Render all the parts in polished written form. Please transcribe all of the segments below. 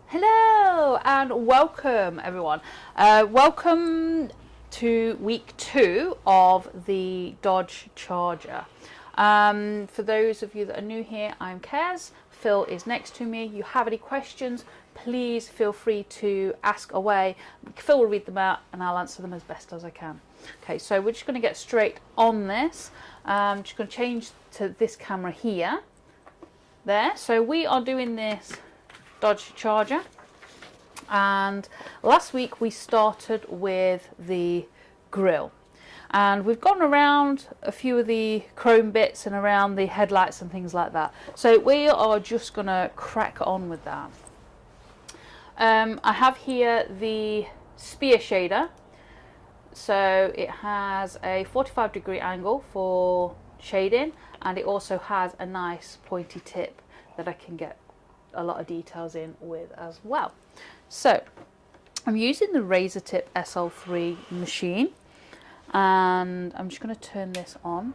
Hello and welcome everyone. Welcome to week 2 of the Dodge Charger. For those of you that are new here, I'm Kaz. Phil is next to me. If you have any questions, please feel free to ask away. Phil will read them out and I'll answer them as best as I can. Okay, so we're just going to get straight on this. I'm just going to change to this camera here. There, so we are doing this Dodge Charger, and last week we started with the grille, and we've gone around a few of the chrome bits and around the headlights and things like that, so we are just gonna crack on with that. I have here the spear shader, so it has a 45-degree angle for shading, and it also has a nice pointy tip that I can get a lot of details in with as well. So I'm using the razor tip SL3 machine, and I'm just going to turn this on,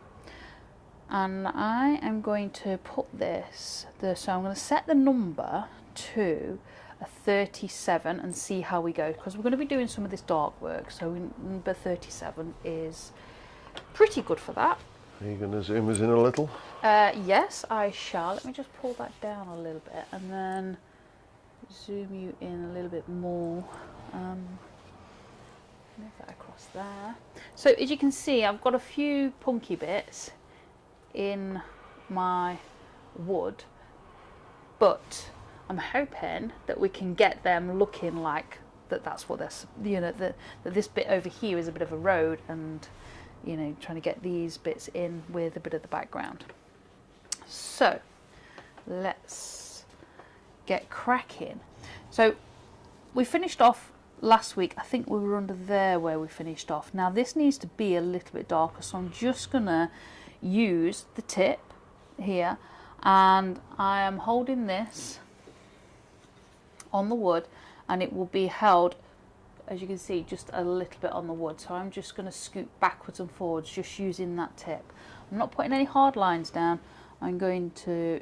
and I am going to put this so I'm going to set the number to a 37 and see how we go, because we're going to be doing some of this dark work, so number 37 is pretty good for that. Are you going to zoom us in a little? Yes, I shall. Let me just pull that down a little bit and then zoom you in a little bit more. Move that across there. So as you can see, I've got a few punky bits in my wood, but I'm hoping that we can get them looking like that's what this, that this bit over here is a bit of a road, and trying to get these bits in with a bit of the background. So let's get cracking. So we finished off last week, I think we were under there where we finished off. Now this needs to be a little bit darker, so I'm just gonna use the tip here, and I am holding this on the wood, and it will be held, as you can see, just a little bit on the wood. So I'm just going to scoot backwards and forwards just using that tip. I'm not putting any hard lines down. I'm going to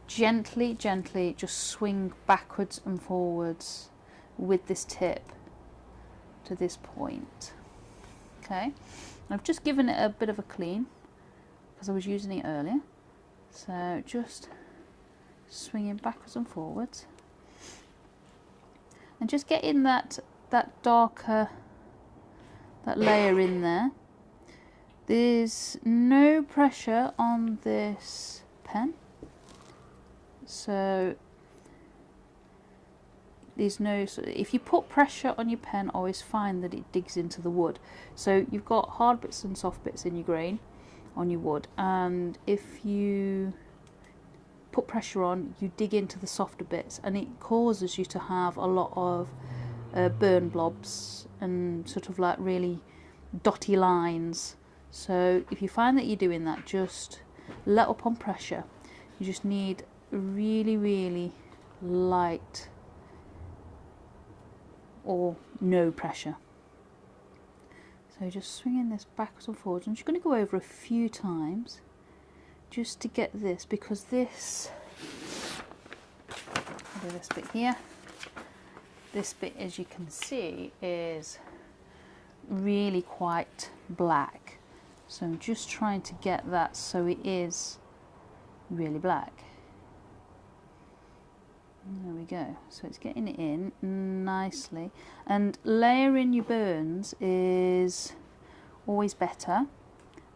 gently just swing backwards and forwards with this tip to this point. Okay, I've just given it a bit of a clean because I was using it earlier. So just swinging backwards and forwards, and just getting that darker, that layer in there. There's no pressure on this pen, so there's no, if you put pressure on your pen, always find that it digs into the wood. So you've got hard bits and soft bits in your grain on your wood, and if you put pressure on, you dig into the softer bits, and it causes you to have a lot of burn blobs and sort of like really dotty lines. So if you find that you're doing that, just let up on pressure. You just need really light or no pressure. So just swinging this backwards and forwards. I'm just going to go over a few times just to get this, because this, I'll do this bit here, this bit, as you can see, is really quite black, so I'm just trying to get that so it is really black. There we go, so it's getting it in nicely, and layering your burns is always better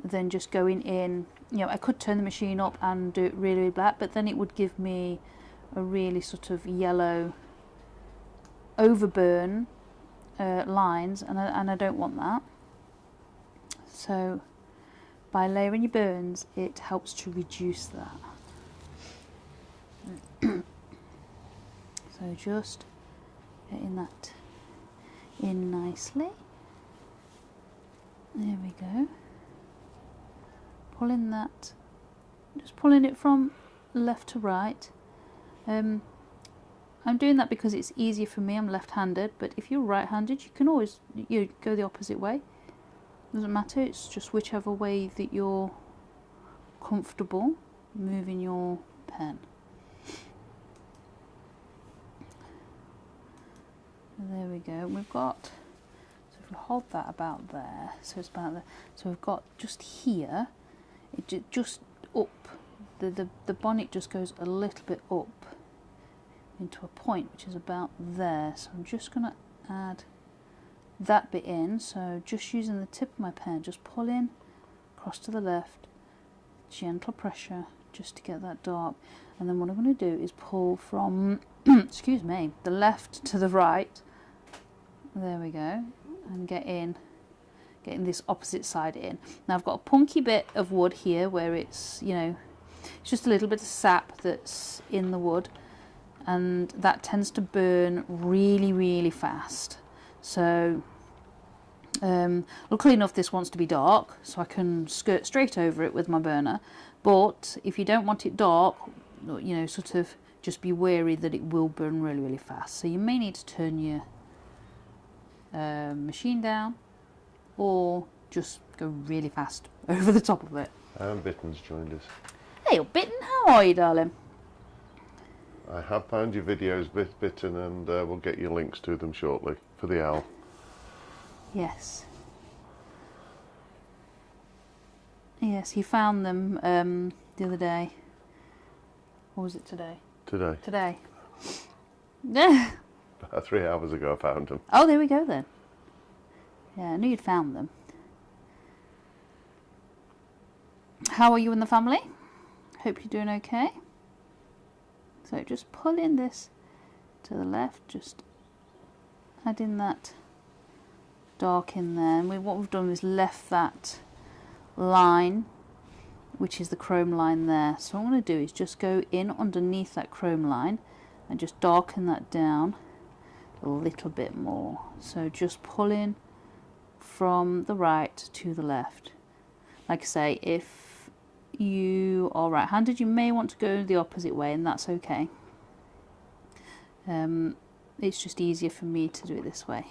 than just going in. I could turn the machine up and do it really black, but then it would give me a really sort of yellow overburn lines, and I don't want that. So by layering your burns, it helps to reduce that. So just getting that in nicely. There we go. Pulling that, just pulling it from left to right. I'm doing that because it's easier for me. I'm left-handed, but if you're right-handed, you can always go the opposite way. Doesn't matter. It's just whichever way that you're comfortable moving your pen. go. And we've got, so if we hold that about there, so it's about there. So we've got just here, it just up, the bonnet just goes a little bit up into a point, which is about there. So I'm just going to add that bit in. So just using the tip of my pen, just pull in across to the left, gentle pressure just to get that dark. And then what I'm going to do is pull from excuse me, the left to the right, there we go, and getting this opposite side in. Now I've got a punky bit of wood here where it's, you know, it's just a little bit of sap that's in the wood, and that tends to burn really, really fast. So luckily enough this wants to be dark, so I can skirt straight over it with my burner. But if you don't want it dark, you know, sort of just be wary that it will burn really, really fast. So you may need to turn your machine down, or just go really fast over the top of it. And Bitten's joined us. Hey, Bitten, how are you, darling? I have found your videos, Bitten, and we'll get you links to them shortly for the owl. Yes. Yes, he found them the other day. Or was it today? Today. Today. Yeah. About 3 hours ago I found them. Oh, there we go then. Yeah, I knew you'd found them. How are you and the family? Hope you're doing okay. So just pull in this to the left, just add in that dark in there. And what we've done is left that line, which is the chrome line there. So what I'm going to do is just go in underneath that chrome line and just darken that down a little bit more. So just pull in from the right to the left. Like I say, if you are right-handed, you may want to go the opposite way, and that's okay. It's just easier for me to do it this way.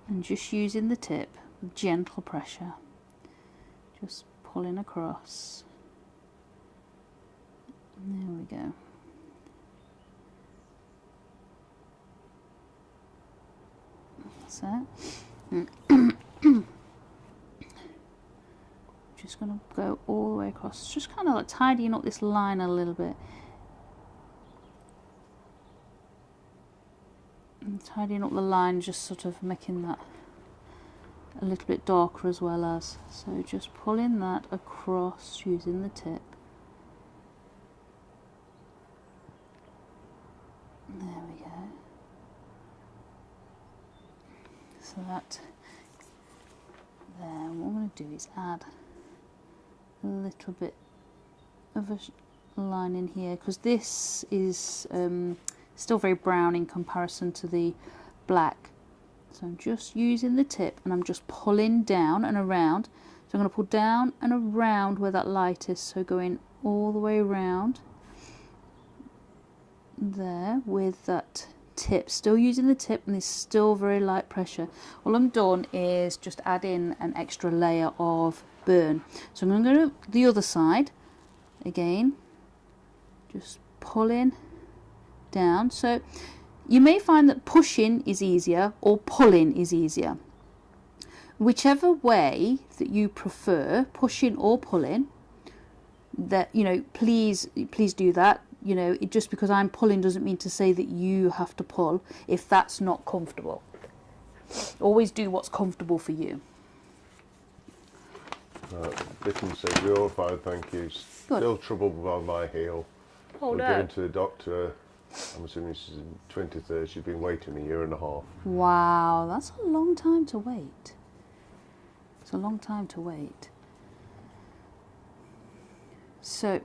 And just using the tip with gentle pressure, just pulling across. There we go. That's it. Just going to go all the way across, just kind of like tidying up this line a little bit. And tidying up the line, just sort of making that a little bit darker as well as. So just pulling that across using the tip. There we go. So that there. What I'm going to do is add a little bit of a line in here, because this is still very brown in comparison to the black. So I'm just using the tip and I'm just pulling down and around. So I'm going to pull down and around where that light is, so going all the way around there with that tip, still using the tip, and there's still very light pressure. All I'm done is just add in an extra layer of burn. So I'm going to go to the other side again, just pulling down. So you may find that pushing is easier or pulling is easier. Whichever way that you prefer, pushing or pulling, that, you know, please do that. You know, just because I'm pulling doesn't mean to say that you have to pull if that's not comfortable. Always do what's comfortable for you. Bitten says, "We're all fine, thank you. Good. Still troubled with my heel. Oh, We're no. going to the doctor. I'm assuming she's in 23rd. She's been waiting 1.5 years. Wow, that's a long time to wait. It's a long time to wait. So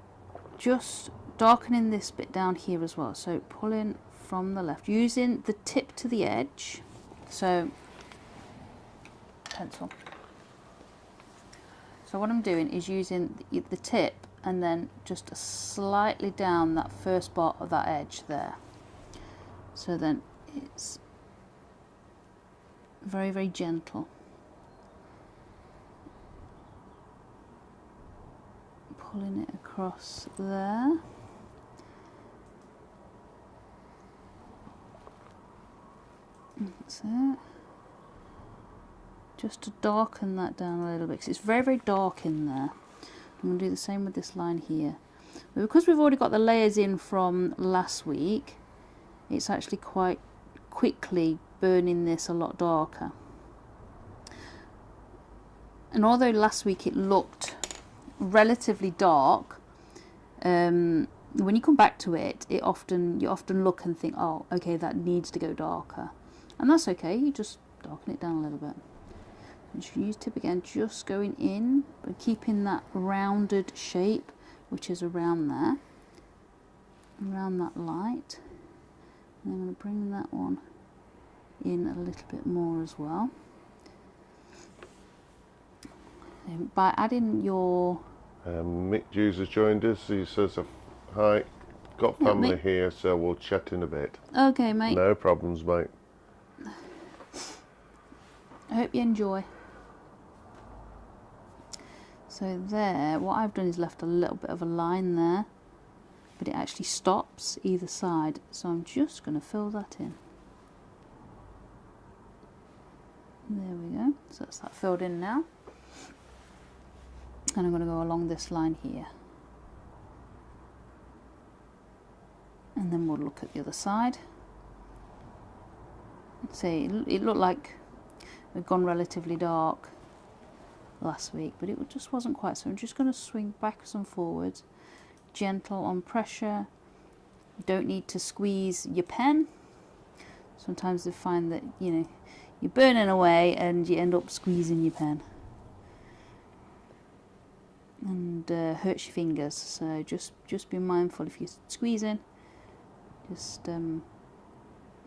just darkening this bit down here as well. So pulling from the left, using the tip to the edge. So pencil. So what I'm doing is using the tip and then just slightly down that first part of that edge there. So then it's very, very gentle. Pulling it across there. That's it. Just to darken that down a little bit, because it's very, very dark in there. I'm going to do the same with this line here. But because we've already got the layers in from last week, it's actually quite quickly burning this a lot darker. And although last week it looked relatively dark, when you come back to it, you often look and think, oh, okay, that needs to go darker. And that's okay, you just darken it down a little bit. And you use tip again, just going in, but keeping that rounded shape, which is around there, around that light. And I'm going to bring that one in a little bit more as well. And by adding your... Mick Hughes has joined us. He says, hi, got family here, so we'll chat in a bit. Okay, mate. No problems, mate. I hope you enjoy. So there, what I've done is left a little bit of a line there, but it actually stops either side. So I'm just going to fill that in. There we go. So that's that filled in now. And I'm going to go along this line here. And then we'll look at the other side. See, it looked like it had gone relatively dark last week, but it just wasn't quite. So I'm just going to swing backwards and forwards, gentle on pressure. You don't need to squeeze your pen. Sometimes they find that, you know, you're burning away and you end up squeezing your pen and hurts your fingers. So just be mindful if you're squeezing, just you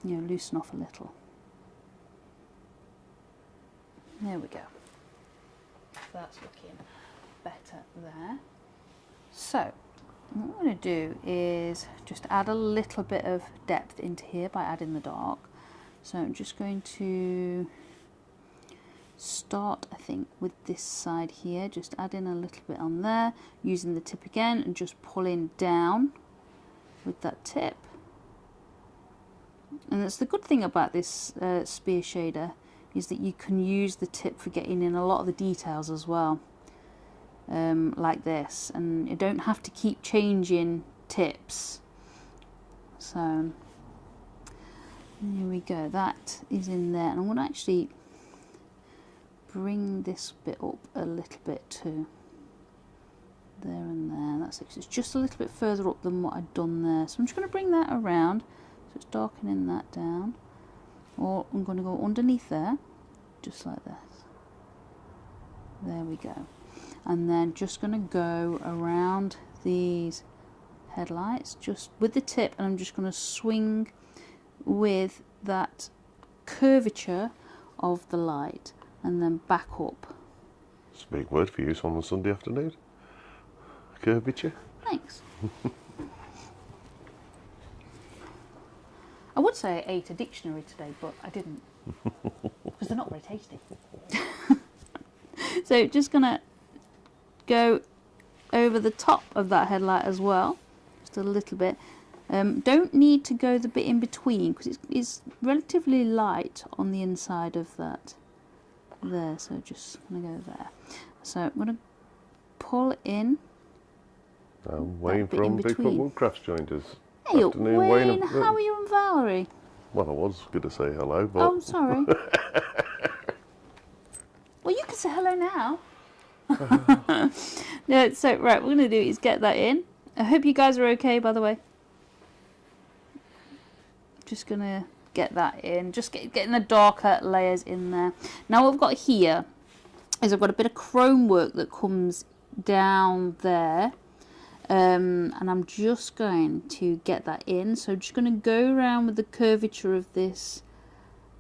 know, loosen off a little. There we go. That's looking better there. So what I'm going to do is just add a little bit of depth into here by adding the dark. So I'm just going to start, I think, with this side here, just adding a little bit on there, using the tip again and just pulling down with that tip. And that's the good thing about this spear shader, is that you can use the tip for getting in a lot of the details as well, like this, and you don't have to keep changing tips. So here we go, that is in there, and I'm going to actually bring this bit up a little bit too. There and there, that's it. It's just a little bit further up than what I'd done there, so I'm just going to bring that around, so it's darkening that down. Or I'm going to go underneath there, just like this. There we go. And then just going to go around these headlights, just with the tip, and I'm just going to swing with that curvature of the light, and then back up. It's a big word for use on a Sunday afternoon. Curvature. Thanks. I would say I ate a dictionary today, but I didn't, because they're not very tasty. So just going to go over the top of that headlight as well, just a little bit. Don't need to go the bit in between, because it's relatively light on the inside of that there, so just going to go there. So I'm going to pull in. Wayne from Bigfoot Woodcrafts joined us. Hey, Afternoon, Wayne, how are you and Valerie? Well, I was going to say hello, but... Oh, I'm sorry. Well, you can say hello now. No, so, right, what we're going to do is get that in. I hope you guys are okay, by the way. Just going to get that in. Just getting the darker layers in there. Now what I've got here is I've got a bit of chrome work that comes down there. And I'm just going to get that in. So I'm just going to go around with the curvature of this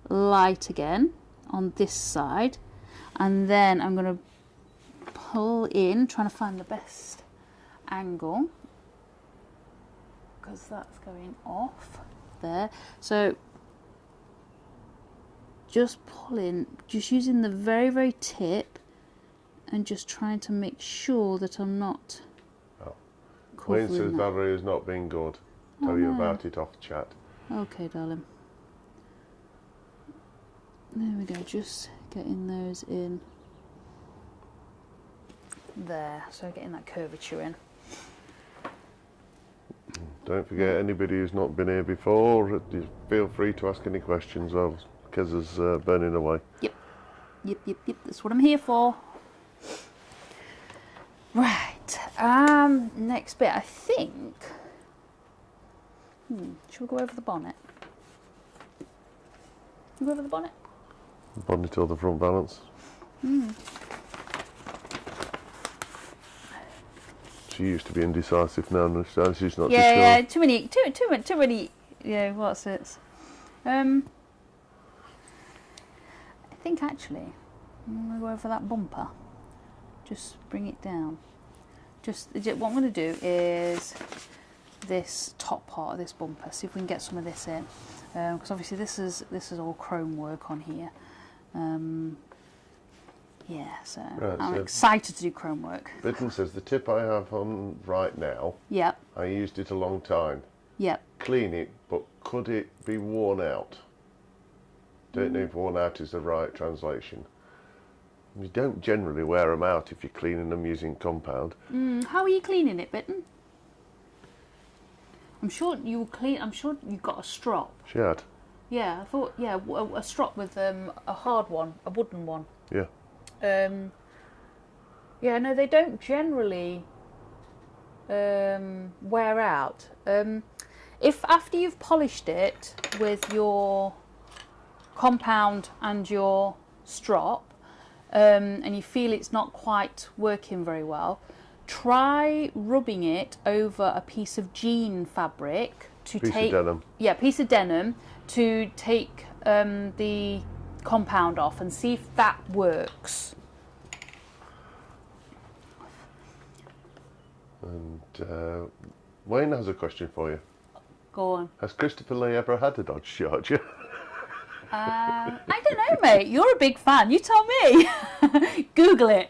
light again on this side. And then I'm going to pull in, trying to find the best angle, because that's going off there. So just pull in, just using the very, very tip, and just trying to make sure that I'm not... Wayne says Valerie has not been good. Tell you about it off chat. Okay, darling. There we go, just getting those in there, so getting that curvature in. Don't forget, anybody who's not been here before, feel free to ask any questions while Kez is burning away. Yep, that's what I'm here for. Right, next bit, I think, should we go over the bonnet? Should we go over the bonnet? Bonnet or the front balance. She used to be indecisive now, and she's not too sure. Yeah, too many, yeah, what's it? I think actually, I'm going to go over that bumper. Just bring it down. What I'm going to do is this top part of this bumper, see if we can get some of this in. Because obviously this is all chrome work on here. Yeah, so right, I'm excited to do chrome work. Bitten says the tip I have on right now, yep, I used it a long time. Yep. Clean it, but could it be worn out? Don't know if worn out is the right translation. You don't generally wear them out if you're cleaning them using compound. How are you cleaning it, Bitten? I'm sure you got a strop. She had. Yeah, I thought, yeah, a strop with a hard one, a wooden one. Yeah. Yeah, no, they don't generally wear out. If after you've polished it with your compound and your strop, and you feel it's not quite working very well, try rubbing it over a piece of jean fabric to piece of denim. Yeah, piece of denim to take the compound off and see if that works. And Wayne has a question for you. Go on. Has Christopher Lee ever had a Dodge Charger? I don't know, mate. You're a big fan. You tell me. Google it.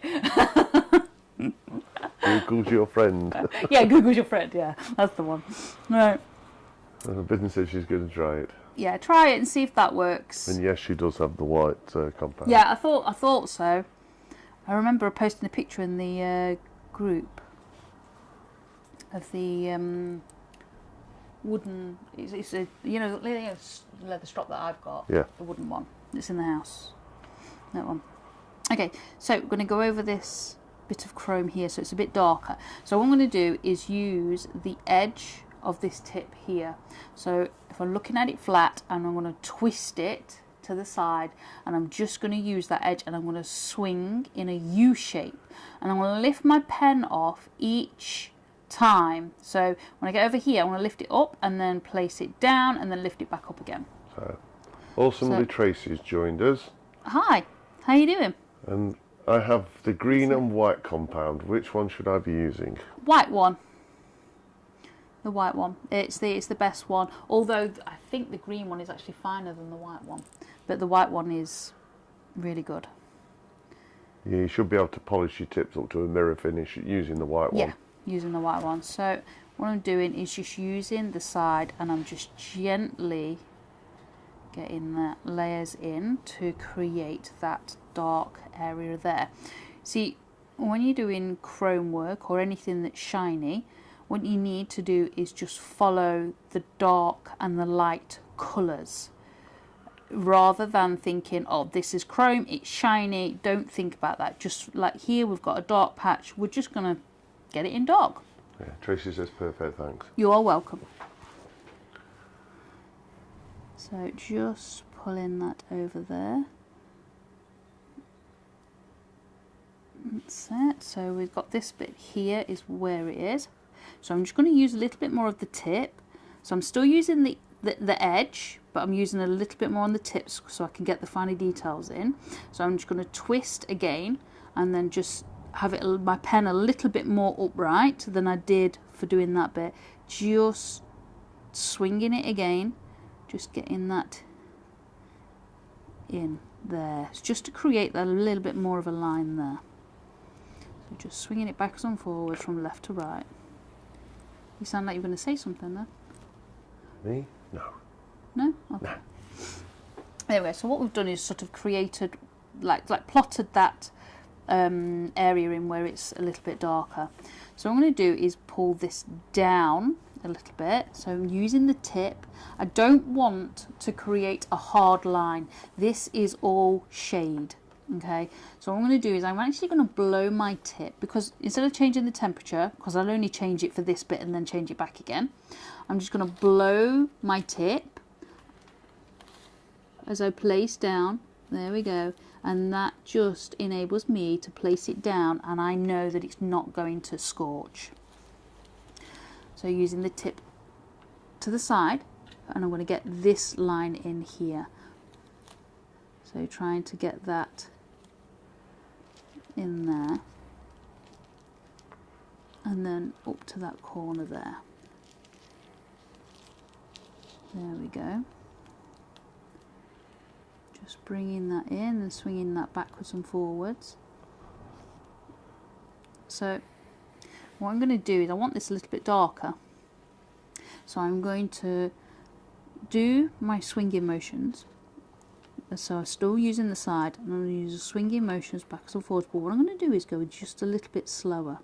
Google's your friend. Yeah, Google's your friend. Yeah, that's the one. Right. Business says she's going to try it. Yeah, try it and see if that works. And yes, she does have the white compound. Yeah, I thought so. I remember posting a picture in the group of the wooden. It's a leather strop that I've got. Yeah. The wooden one. It's in the house. That one. Okay, so we're going to go over this bit of chrome here, so it's a bit darker. So what I'm going to do is use the edge of this tip here. So if I'm looking at it flat, and I'm going to twist it to the side, and I'm just going to use that edge, and I'm going to swing in a U shape, and I'm going to lift my pen off each time. So when I get over here, I'm going to lift it up and then place it down and then lift it back up again. So awesomely Tracy's joined us. Hi, how you doing? And I have the green and white compound. Which one should I be using? White one. The white one. It's the best one. Although I think the green one is actually finer than the white one. But the white one is really good. Yeah, you should be able to polish your tips up to a mirror finish using the white one. Yeah, using the white one. So what I'm doing is just using the side, and I'm just gently getting the layers in to create that dark area there. See, when you're doing chrome work or anything that's shiny, what you need to do is just follow the dark and the light colours, rather than thinking, oh, this is chrome, it's shiny. Don't think about that. Just like here, we've got a dark patch, we're just going to get it in dark. Yeah, Tracy says perfect, thanks. You are welcome. So just pulling that over there. That's it. So we've got this bit here is where it is. So I'm just going to use a little bit more of the tip. So I'm still using the edge, but I'm using a little bit more on the tips so I can get the finer details in. So I'm just going to twist again and then just have it my pen a little bit more upright than I did for doing that bit. Just swinging it again, just getting that in there. It's just to create that a little bit more of a line there. So just swinging it backwards and forwards from left to right. You sound like you're going to say something there. Me? No. No? Okay. There we go. So what we've done is sort of created, like plotted that area in where it's a little bit darker. So what I'm going to do is pull this down a little bit. So I'm using the tip. I don't want to create a hard line. This is all shade. Okay, so what I'm going to do is I'm actually going to blow my tip, because instead of changing the temperature, because I'll only change it for this bit and then change it back again, I'm just going to blow my tip as I place down. There we go, and that just enables me to place it down, and I know that it's not going to scorch. So using the tip to the side, and I'm going to get this line in here. So trying to get that in there, and then up to that corner there. There we go. Just bringing that in and swinging that backwards and forwards. So what I'm going to do is, I want this a little bit darker, so I'm going to do my swinging motions. So I'm still using the side, and I'm going to use the swinging motions backwards and forwards, but what I'm going to do is go just a little bit slower.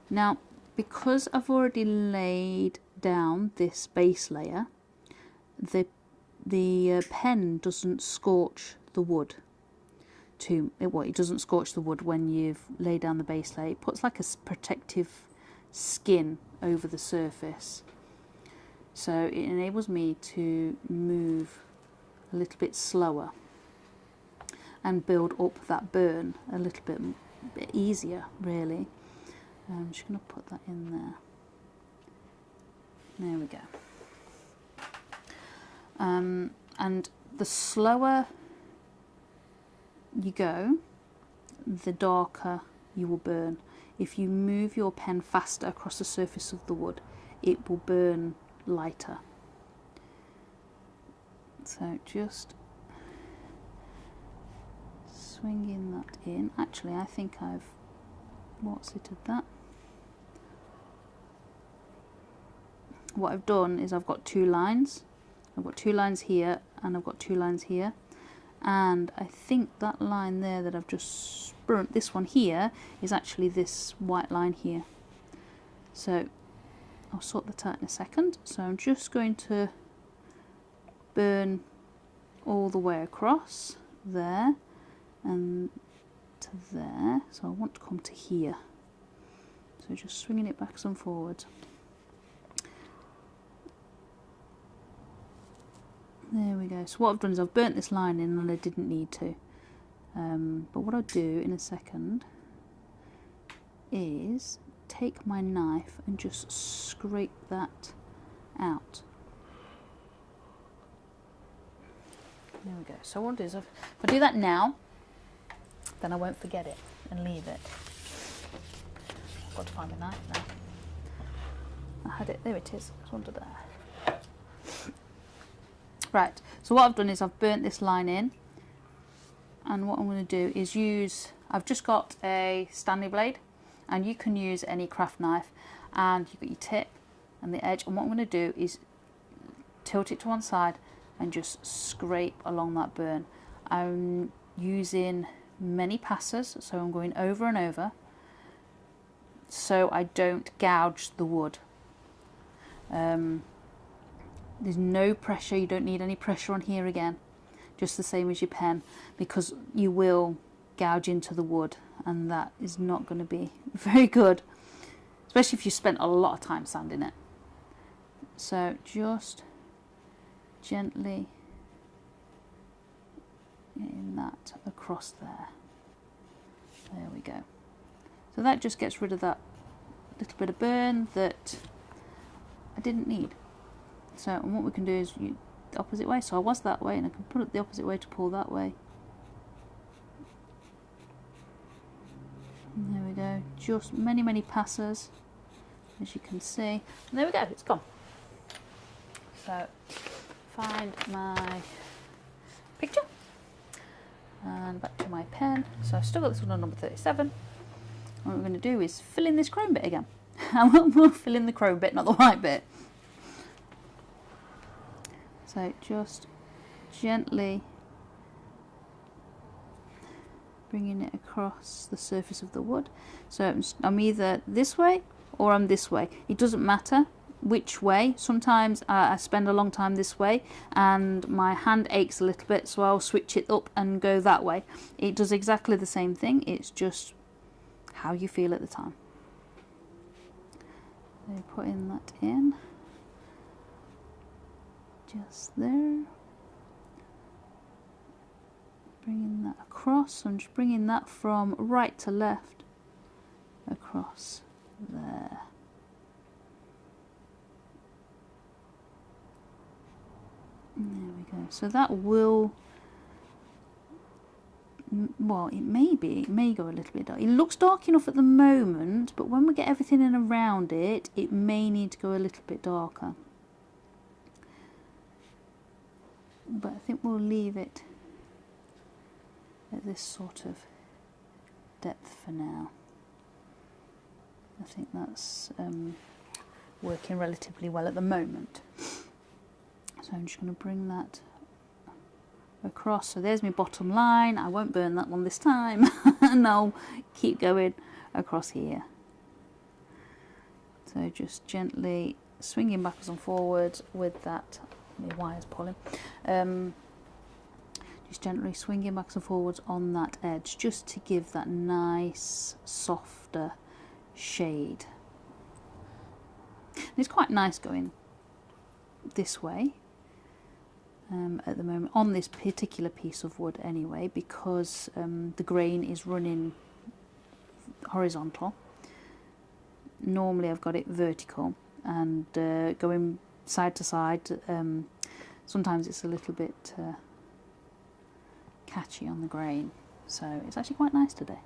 Now, because I've already laid down this base layer, the pen doesn't scorch the wood it doesn't scorch the wood when you've laid down the base layer. It puts like a protective skin over the surface, so it enables me to move a little bit slower and build up that burn a little bit easier, really. I'm just going to put that in there. There we go. And the slower you go, the darker you will burn. If you move your pen faster across the surface of the wood, it will burn lighter. So just swinging that in. Actually, I think I've what's-itted that. What I've done is I've got two lines. I've got two lines here, and I've got two lines here. And I think that line there that I've just burnt, this one here, is actually this white line here. So I'll sort that out in a second. So I'm just going to burn all the way across there and to there. So I want to come to here. So just swinging it backwards and forwards. There we go. So what I've done is I've burnt this line in, and I didn't need to. But what I'll do in a second is take my knife and just scrape that out. There we go. So what I'll do is if I do that now, then I won't forget it and leave it. I've got to find my knife now. I had it, there it is, it's under there. Right, so what I've done is I've burnt this line in, and what I'm going to do is I've just got a Stanley blade, and you can use any craft knife, and you've got your tip and the edge, and what I'm going to do is tilt it to one side and just scrape along that burn. I'm using many passes, so I'm going over and over so I don't gouge the wood. There's no pressure, you don't need any pressure on here again, just the same as your pen, because you will gouge into the wood, and that is not going to be very good, especially if you spent a lot of time sanding it. So just gently getting that across there. There we go. So that just gets rid of that little bit of burn that I didn't need. So and what we can do is the opposite way. So I was that way, and I can put it the opposite way to pull that way. And there we go. Just many passes, as you can see. And there we go. It's gone. So find my picture and back to my pen. So I've still got this one on number 37. What we're going to do is fill in this chrome bit again. And we'll fill in the chrome bit, not the white bit. So just gently bringing it across the surface of the wood. So I'm either this way or I'm this way. It doesn't matter which way. Sometimes I spend a long time this way and my hand aches a little bit, so I'll switch it up and go that way. It does exactly the same thing, it's just how you feel at the time. So putting that in just there, bringing that across. I'm just bringing that from right to left across there. There we go. So that will, well, it may go a little bit dark. It looks dark enough at the moment, but when we get everything in around it, it may need to go a little bit darker. But I think we'll leave it at this sort of depth for now. I think that's working relatively well at the moment. So I'm just going to bring that across. So there's my bottom line. I won't burn that one this time. And I'll keep going across here. So just gently swinging backwards and forwards with that. My wire's pulling. Just gently swinging backwards and forwards on that edge, just to give that nice, softer shade. And it's quite nice going this way. At the moment on this particular piece of wood anyway, because the grain is running horizontal. Normally I've got it vertical and going side to side. Sometimes it's a little bit catchy on the grain, so it's actually quite nice today.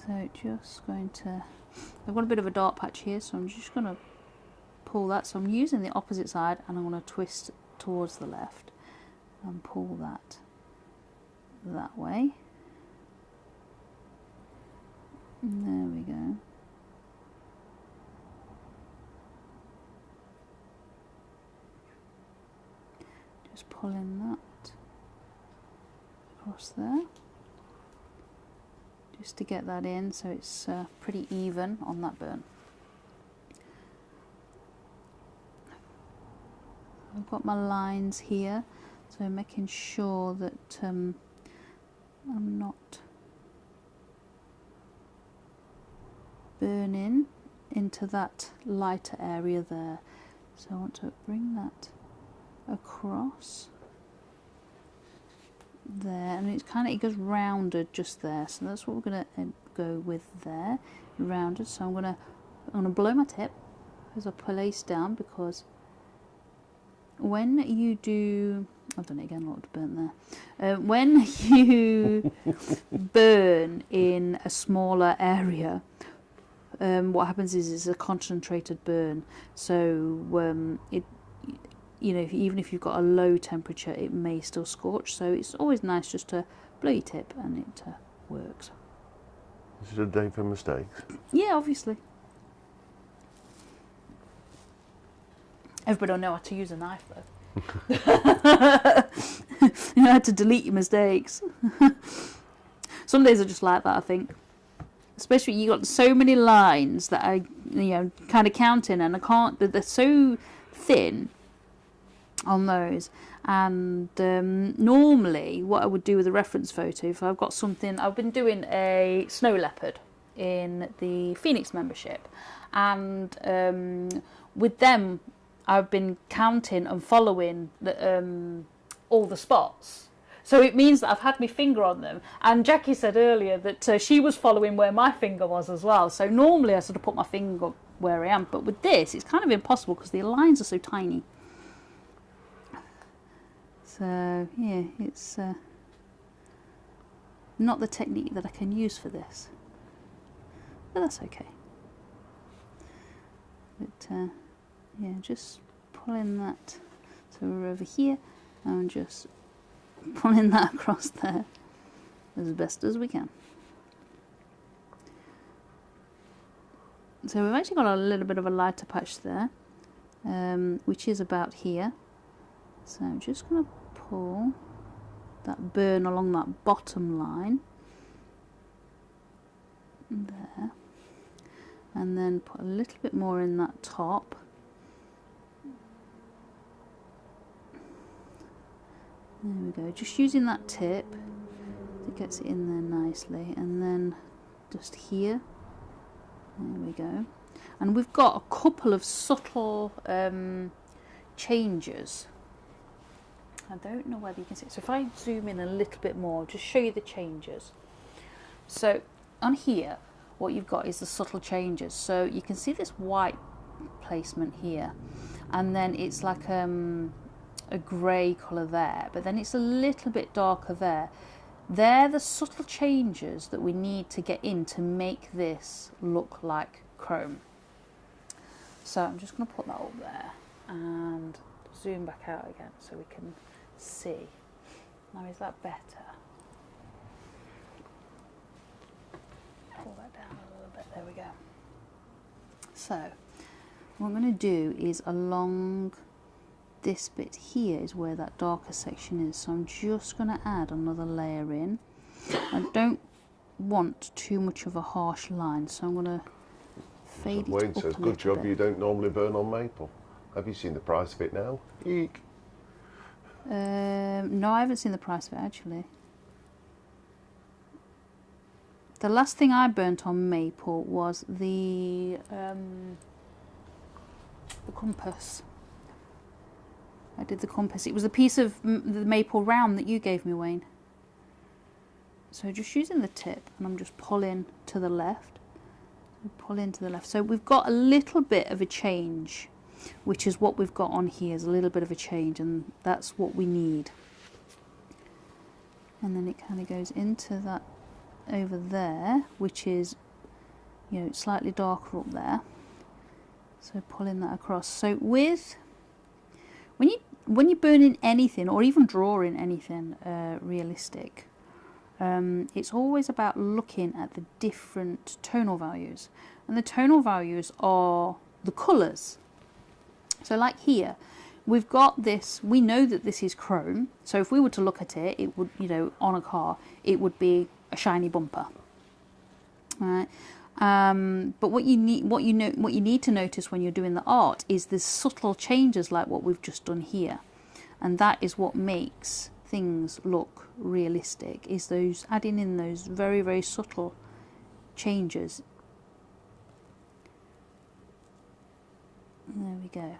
So just going to, I've got a bit of a dark patch here, so I'm just going to pull that. So I'm using the opposite side and I'm going to twist towards the left and pull that way. And there we go. Just pulling that across there, just to get that in so it's pretty even on that burn. I've got my lines here, so making sure that I'm not burning into that lighter area there. So I want to bring that across there, and it's kind of, it goes rounded just there, so that's what we're going to go with there, rounded. So I'm going to blow my tip as I place down, because when you do, I've done it again, a lot burnt there. When you burn in a smaller area, what happens is it's a concentrated burn. So it, you know, even if you've got a low temperature, it may still scorch. So it's always nice just to blow your tip, and it works. Is it a day for mistakes? Yeah, obviously. Everybody will know how to use a knife, though. You know how to delete your mistakes. Some days are just like that, I think. Especially you got so many lines that I, you know, kind of counting, and I can't. They're so thin on those. And normally, what I would do with a reference photo, if I've got something, I've been doing a snow leopard in the Phoenix membership, and with them, I've been counting and following all the spots. So it means that I've had my finger on them. And Jackie said earlier that she was following where my finger was as well. So normally I sort of put my finger where I am. But with this, it's kind of impossible because the lines are so tiny. So, yeah, it's not the technique that I can use for this. But that's okay. But, yeah, just pulling that. So we're over here, and just pulling that across there as best as we can. So we've actually got a little bit of a lighter patch there, which is about here. So I'm just going to pull that burn along that bottom line there, and then put a little bit more in that top. There we go, just using that tip, it gets it in there nicely, and then just here, there we go. And we've got a couple of subtle changes. I don't know whether you can see it. So if I zoom in a little bit more, just show you the changes. So on here, what you've got is the subtle changes. So you can see this white placement here, and then it's like a grey colour there, but then it's a little bit darker there. They're the subtle changes that we need to get in to make this look like chrome. So I'm just going to put that up there and zoom back out again so we can see. Now, is that better? Pull that down a little bit, there we go. So what I'm going to do is along this bit here is where that darker section is, so I'm just going to add another layer in. I don't want too much of a harsh line, so I'm going to fade it Wayne up says, a good job bit. you don't normally burn on maple. Have you seen the price of it now? Eek. No, I haven't seen the price of it actually. The last thing I burnt on maple was the compass. I did the compass. It was a piece of the maple round that you gave me, Wayne. So just using the tip, and I'm just pulling to the left. Pull into the left. So we've got a little bit of a change, which is what we've got on here, is a little bit of a change, and that's what we need. And then it kind of goes into that over there, which is, you know, slightly darker up there. So pulling that across. So with when you're burning anything or even drawing anything realistic, it's always about looking at the different tonal values, and the tonal values are the colours. So like here, we've got this, we know that this is chrome, so if we were to look at it, it would, you know, on a car, it would be a shiny bumper. All right. But what you need to notice when you're doing the art is the subtle changes like what we've just done here, and that is what makes things look realistic, is those adding in those very, very subtle changes. There we go,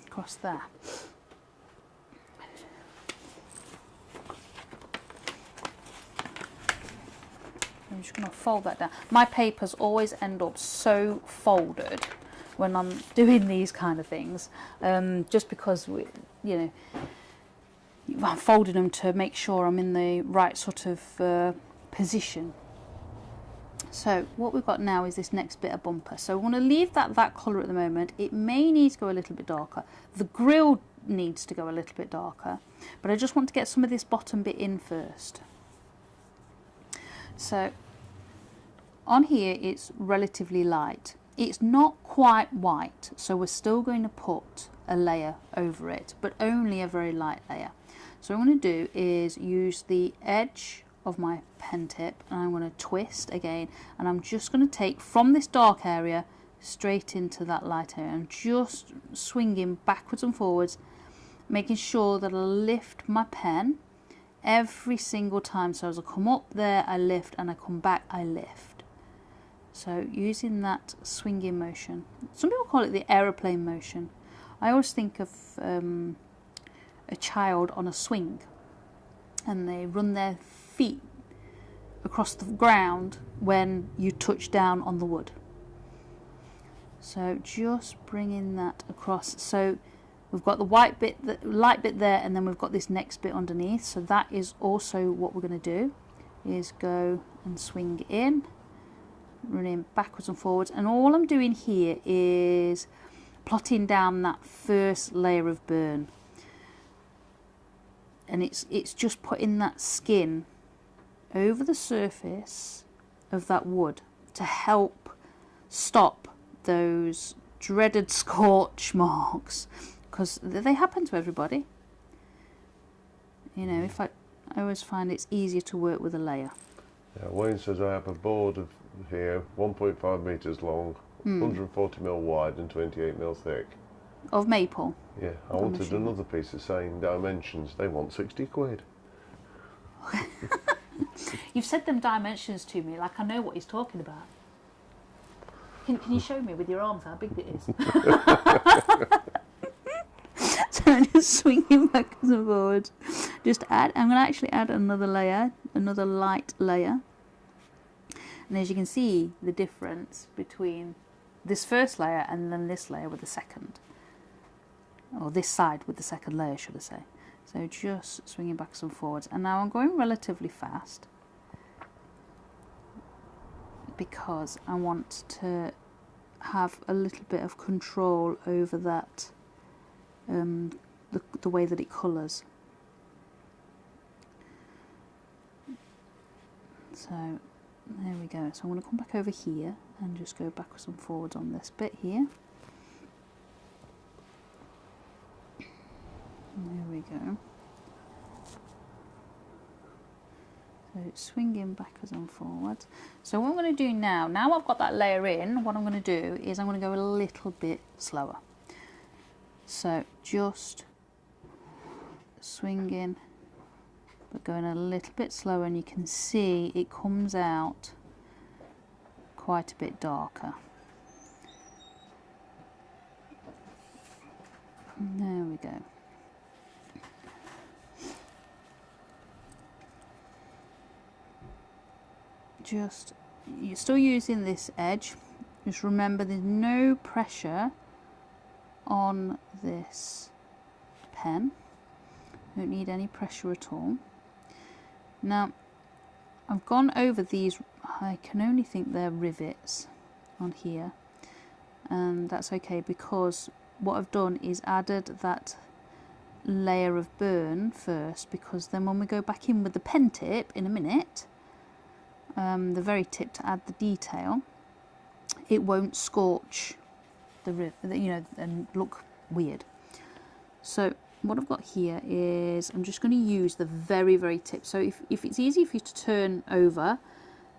across there. I'm just going to fold that down. My papers always end up so folded when I'm doing these kind of things, just because I'm folding them to make sure I'm in the right sort of position. So what we've got now is this next bit of bumper. So we want to leave that colour at the moment. It may need to go a little bit darker. The grille needs to go a little bit darker, but I just want to get some of this bottom bit in first. So on here it's relatively light. It's not quite white, so we're still going to put a layer over it, but only a very light layer. So what I'm going to do is use the edge of my pen tip, and I'm going to twist again, and I'm just going to take from this dark area straight into that light area. I'm just swinging backwards and forwards, making sure that I lift my pen every single time. So as I come up there, I lift, and I come back, I lift. So using that swinging motion. Some people call it the aeroplane motion. I always think of a child on a swing, and they run their feet across the ground when you touch down on the wood. So just bringing that across. So we've got the white bit, the light bit there, and then we've got this next bit underneath. So that is also what we're going to do, is go and swing in, running backwards and forwards. And all I'm doing here is plotting down that first layer of burn. And it's just putting that skin over the surface of that wood to help stop those dreaded scorch marks, because they happen to everybody. You know, if I I always find it's easier to work with a layer. Yeah, Wayne says I have a board of here 1.5 metres long, 140 mil wide and 28 mil thick. Of maple? Yeah, I wanted another piece of same dimensions. They want 60 quid. You've said them dimensions to me like I know what he's talking about. Can you show me with your arms how big it is? So I'm just swinging backwards and forwards. I'm going to actually add another layer, another light layer. And as you can see, the difference between this first layer and then this layer with the second. Or this side with the second layer, should I say. So just swinging backwards and forwards. And now I'm going relatively fast, because I want to have a little bit of control over that, the way that it colours. So there we go. So I'm going to come back over here and just go backwards and forwards on this bit here. There we go. So swinging backwards and forwards. So what I'm going to do now I've got that layer in, what I'm going to do is I'm going to go a little bit slower. So just swinging, but going a little bit slower, and you can see it comes out quite a bit darker. There we go. You're still using this edge. Just remember there's no pressure on this pen. Don't need any pressure at all. Now I've gone over these, I can only think they're rivets on here, and that's okay, because what I've done is added that layer of burn first, because then when we go back in with the pen tip in a minute, the very tip to add the detail, it won't scorch the and look weird. So what I've got here is I'm just going to use the very tip. So if it's easy for you to turn over,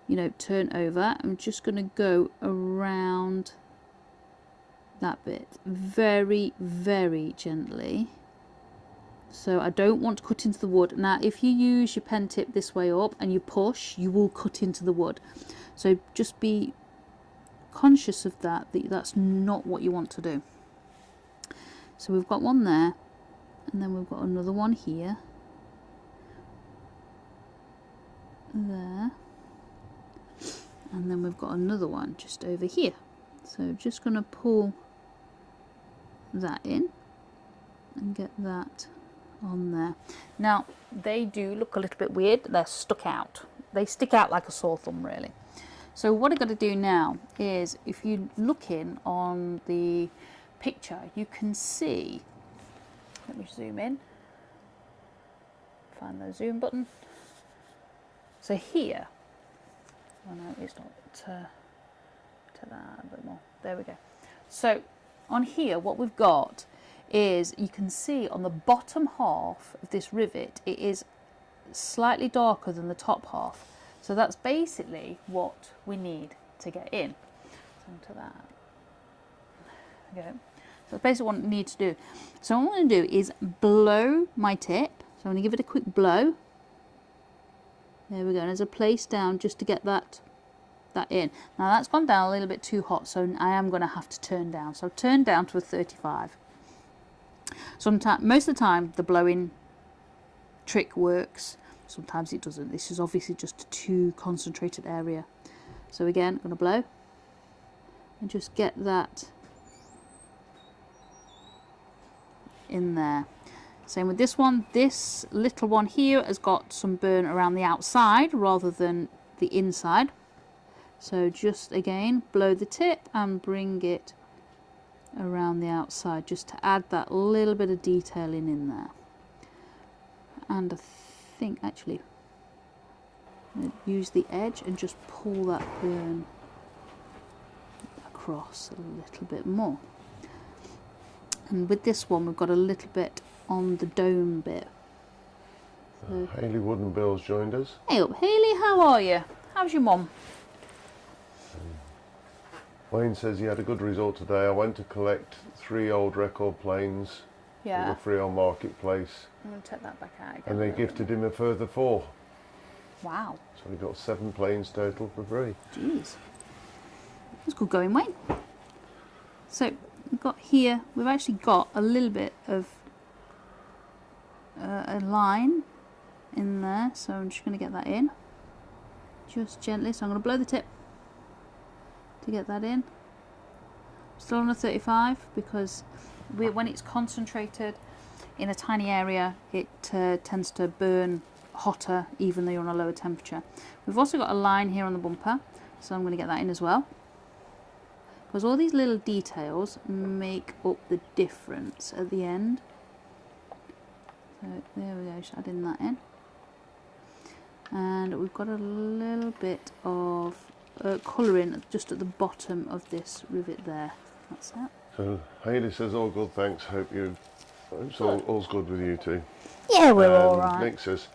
I'm just going to go around that bit very gently. So I don't want to cut into the wood. Now if you use your pen tip this way up and you push, you will cut into the wood. So just be conscious of that, that's not what you want to do. So we've got one there, and then we've got another one here, there, and then we've got another one just over here. So just going to pull that in and get that on there. Now they do look a little bit weird, they're stuck out, they stick out like a sore thumb really. So what I've got to do now is, if you look in on the picture, you can see, let me zoom in, find the zoom button. So here, oh no, it's not, to that a bit more, there we go. So on here what we've got is, you can see on the bottom half of this rivet, it is slightly darker than the top half. So that's basically what we need to get in. So onto that. Okay. So that's basically what I need to do. So what I'm going to do is blow my tip. So I'm going to give it a quick blow. There we go. And there's a place down just to get that in. Now that's gone down a little bit too hot, so I am going to have to turn down. So I've turned down to a 35. Sometimes, most of the time, the blowing trick works. Sometimes it doesn't. This is obviously just a too concentrated area. So again, I'm going to blow and just get that in there. Same with this one. This little one here has got some burn around the outside rather than the inside. So just again, blow the tip and bring it around the outside, just to add that little bit of detailing in there. And I think actually use the edge and just pull that burn across a little bit more. And with this one we've got a little bit on the dome bit Hayley Wooden Bill's joined us. Hey up, Hayley, how are you? How's your mum? Wayne says he had a good result today. I went to collect 3 old record planes that were free on Marketplace. I'm going to take that back out again. And they gifted him a further 4. Wow. So he got 7 planes total for free. Jeez. That's good going, Wayne. So we've got here, we've actually got a little bit of a line in there. So I'm just going to get that in. Just gently. So I'm going to blow the tip to get that in. Still on a 35 because when it's concentrated in a tiny area, it tends to burn hotter even though you're on a lower temperature. We've also got a line here on the bumper, so I'm going to get that in as well, because all these little details make up the difference at the end. So there we go, just adding that in. And we've got a little bit of colouring just at the bottom of this rivet there. That's it. So Hayley says all good, thanks. Hope all's good with you too. Yeah, we're all right. Nick says,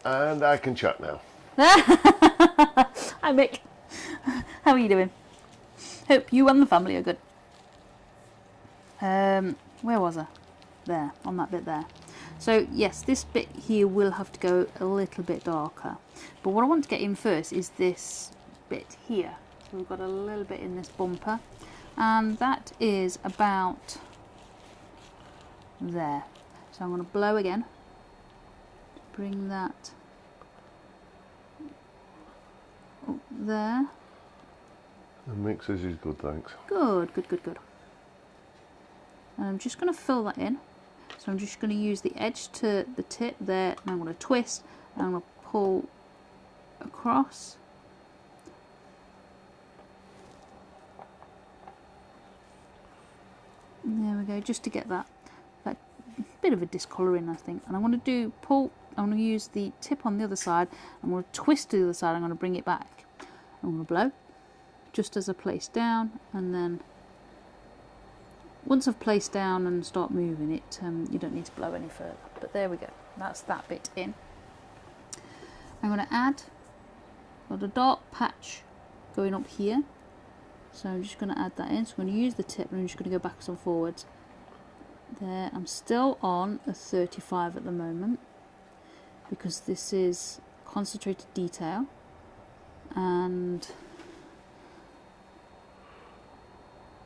and I can chat now. Hi Mick, how are you doing? Hope you and the family are good. Where was I? There, on that bit there. So yes, this bit here will have to go a little bit darker. But what I want to get in first is this bit here. So we've got a little bit in this bumper. And that is about there. So I'm going to blow again to bring that up there. And Mick says he's good, thanks. Good, good, good, good. And I'm just going to fill that in. So I'm just going to use the edge to the tip there, and I'm going to twist, and I'm going to pull across. There we go, just to get that bit of a discolouring, I think. And I'm going to I'm going to use the tip on the other side. I'm going to twist to the other side. I'm going to bring it back. I'm going to blow, just as I place down, and then once I've placed down and start moving it, you don't need to blow any further. But there we go. That's that bit in. I'm going to add, got a dark patch going up here. So I'm just going to add that in. So I'm going to use the tip and I'm just going to go backwards and forwards. There, I'm still on a 35 at the moment because this is concentrated detail, and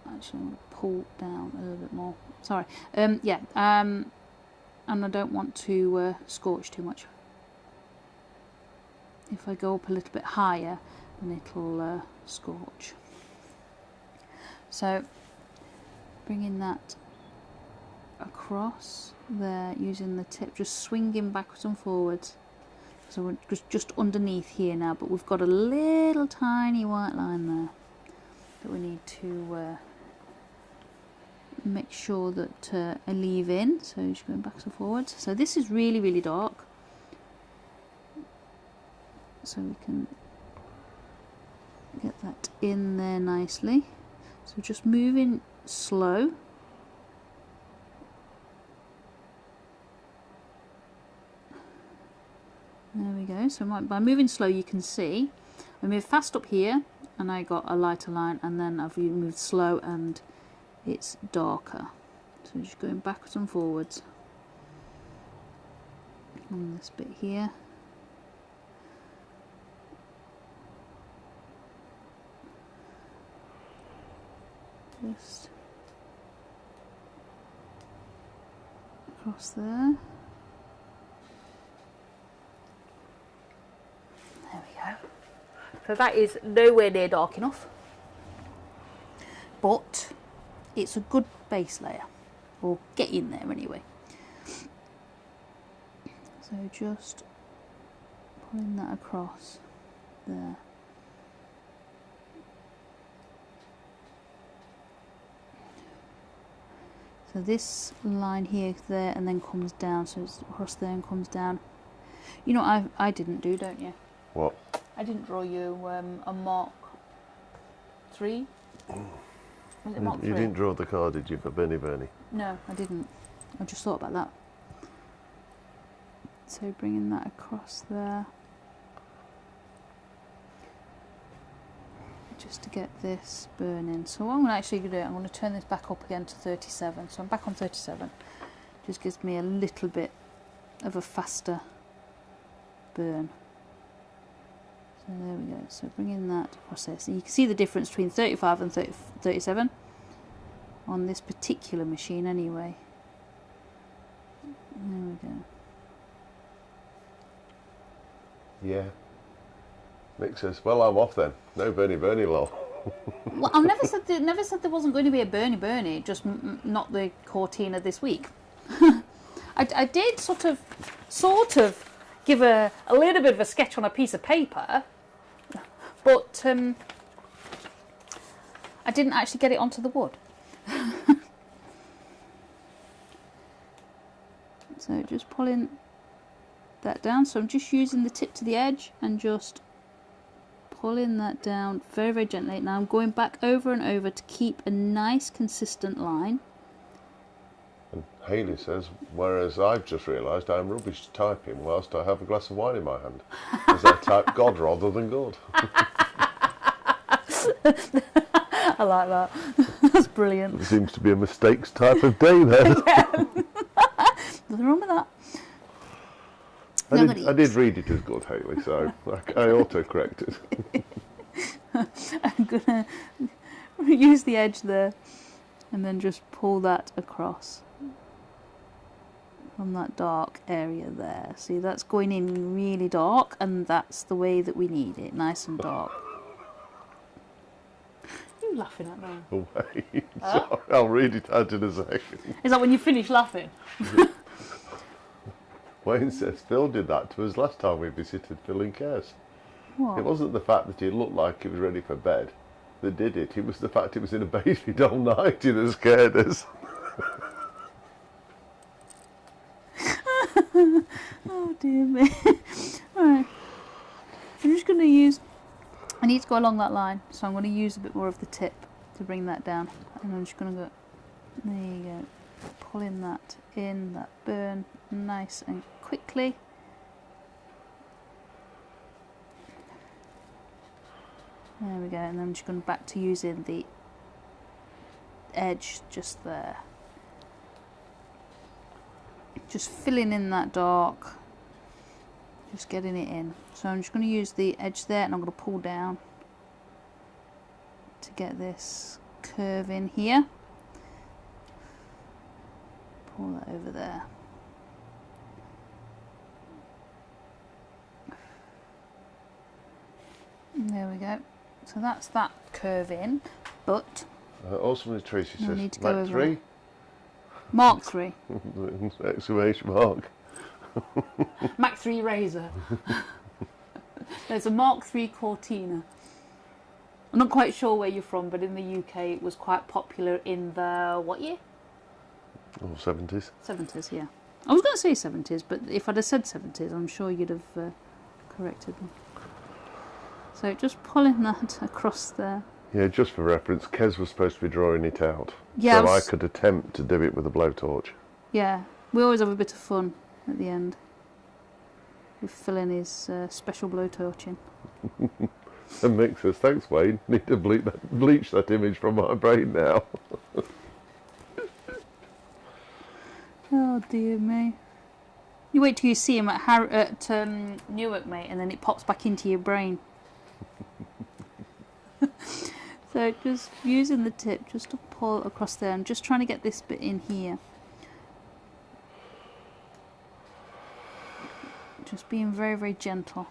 actually I'm going to pull down a little bit more. Sorry. And I don't want to scorch too much. If I go up a little bit higher, then it'll scorch. So bringing that across there, using the tip, just swinging backwards and forwards. So we're just underneath here now, but we've got a little tiny white line there that we need to make sure that I leave in. So just going backwards and forwards. So this is really, really dark. So we can get that in there nicely. So just moving slow. There we go. So by moving slow, you can see I move fast up here and I got a lighter line, and then I've moved slow and it's darker. So just going backwards and forwards on this bit here. Just across there. There we go. So that is nowhere near dark enough, but it's a good base layer, or get in there anyway. So just pulling that across there. So this line here, there, and then comes down. So it's across there and comes down. You know, I didn't do, don't you? What? I didn't draw you a Mark 3. Was it Mark 3? You didn't draw the card, did you, for Bernie? No, I didn't. I just thought about that. So bringing that across there. Just to get this burning. So what I'm going to actually do, I'm going to turn this back up again to 37. So I'm back on 37. Just gives me a little bit of a faster burn. So there we go. So bringing that across there. So you can see the difference between 35 and 37 on this particular machine anyway. There we go. Yeah. Mick says, well, I'm off then. No Bernie lol. Well, I've never said there wasn't going to be a Bernie, just not the Cortina this week. I did sort of give a little bit of a sketch on a piece of paper, but I didn't actually get it onto the wood. So just pulling that down. So I'm just using the tip to the edge and just pulling that down very, very gently. Now I'm going back over and over to keep a nice consistent line. And Hayley says, whereas I've just realised I'm rubbish typing whilst I have a glass of wine in my hand, as I type God rather than God. I like that. That's brilliant. There seems to be a mistakes type of day there. Nothing wrong with that. I did read it as good, Hayley, so I auto-corrected. I'm going to use the edge there and then just pull that across from that dark area there. See, that's going in really dark, and that's the way that we need it, nice and dark. What are you laughing at now? Oh, wait. Sorry, I'll read it out in a second. Is that when you finish laughing? Wayne says, Phil did that to us last time we visited Phil in Cares. What? It wasn't the fact that he looked like he was ready for bed that did it. It was the fact he was in a baby doll nightie that scared us. Oh dear me. Alright. I'm just going to use... I need to go along that line, so I'm going to use a bit more of the tip to bring that down. And I'm just going to go... There you go. Pulling that in, that burn nice and quickly. There we go, and then I'm just going back to using the edge just there. Just filling in that dark, just getting it in. So I'm just going to use the edge there, and I'm going to pull down to get this curve in here. Pull that over there. And there we go. So that's that curve in, but Awesome, Tracy I says, need to go Mark over 3? Mark 3. Exclamation mark. Mark 3 razor. There's a Mark 3 Cortina. I'm not quite sure where you're from, but in the UK it was quite popular in the, what year? Oh, 70s. 70s, yeah. I was going to say 70s, but if I'd have said 70s, I'm sure you'd have corrected me. So just pulling that across there. Yeah, just for reference, Kez was supposed to be drawing it out. Yeah, so I could attempt to do it with a blowtorch. Yeah, we always have a bit of fun at the end with filling his special blowtorching. And Mick says, thanks Wayne, need to bleach that image from my brain now. Oh dear me. You wait till you see him at Newark, mate, and then it pops back into your brain. So just using the tip just to pull across there. I'm just trying to get this bit in here. Just being very, very gentle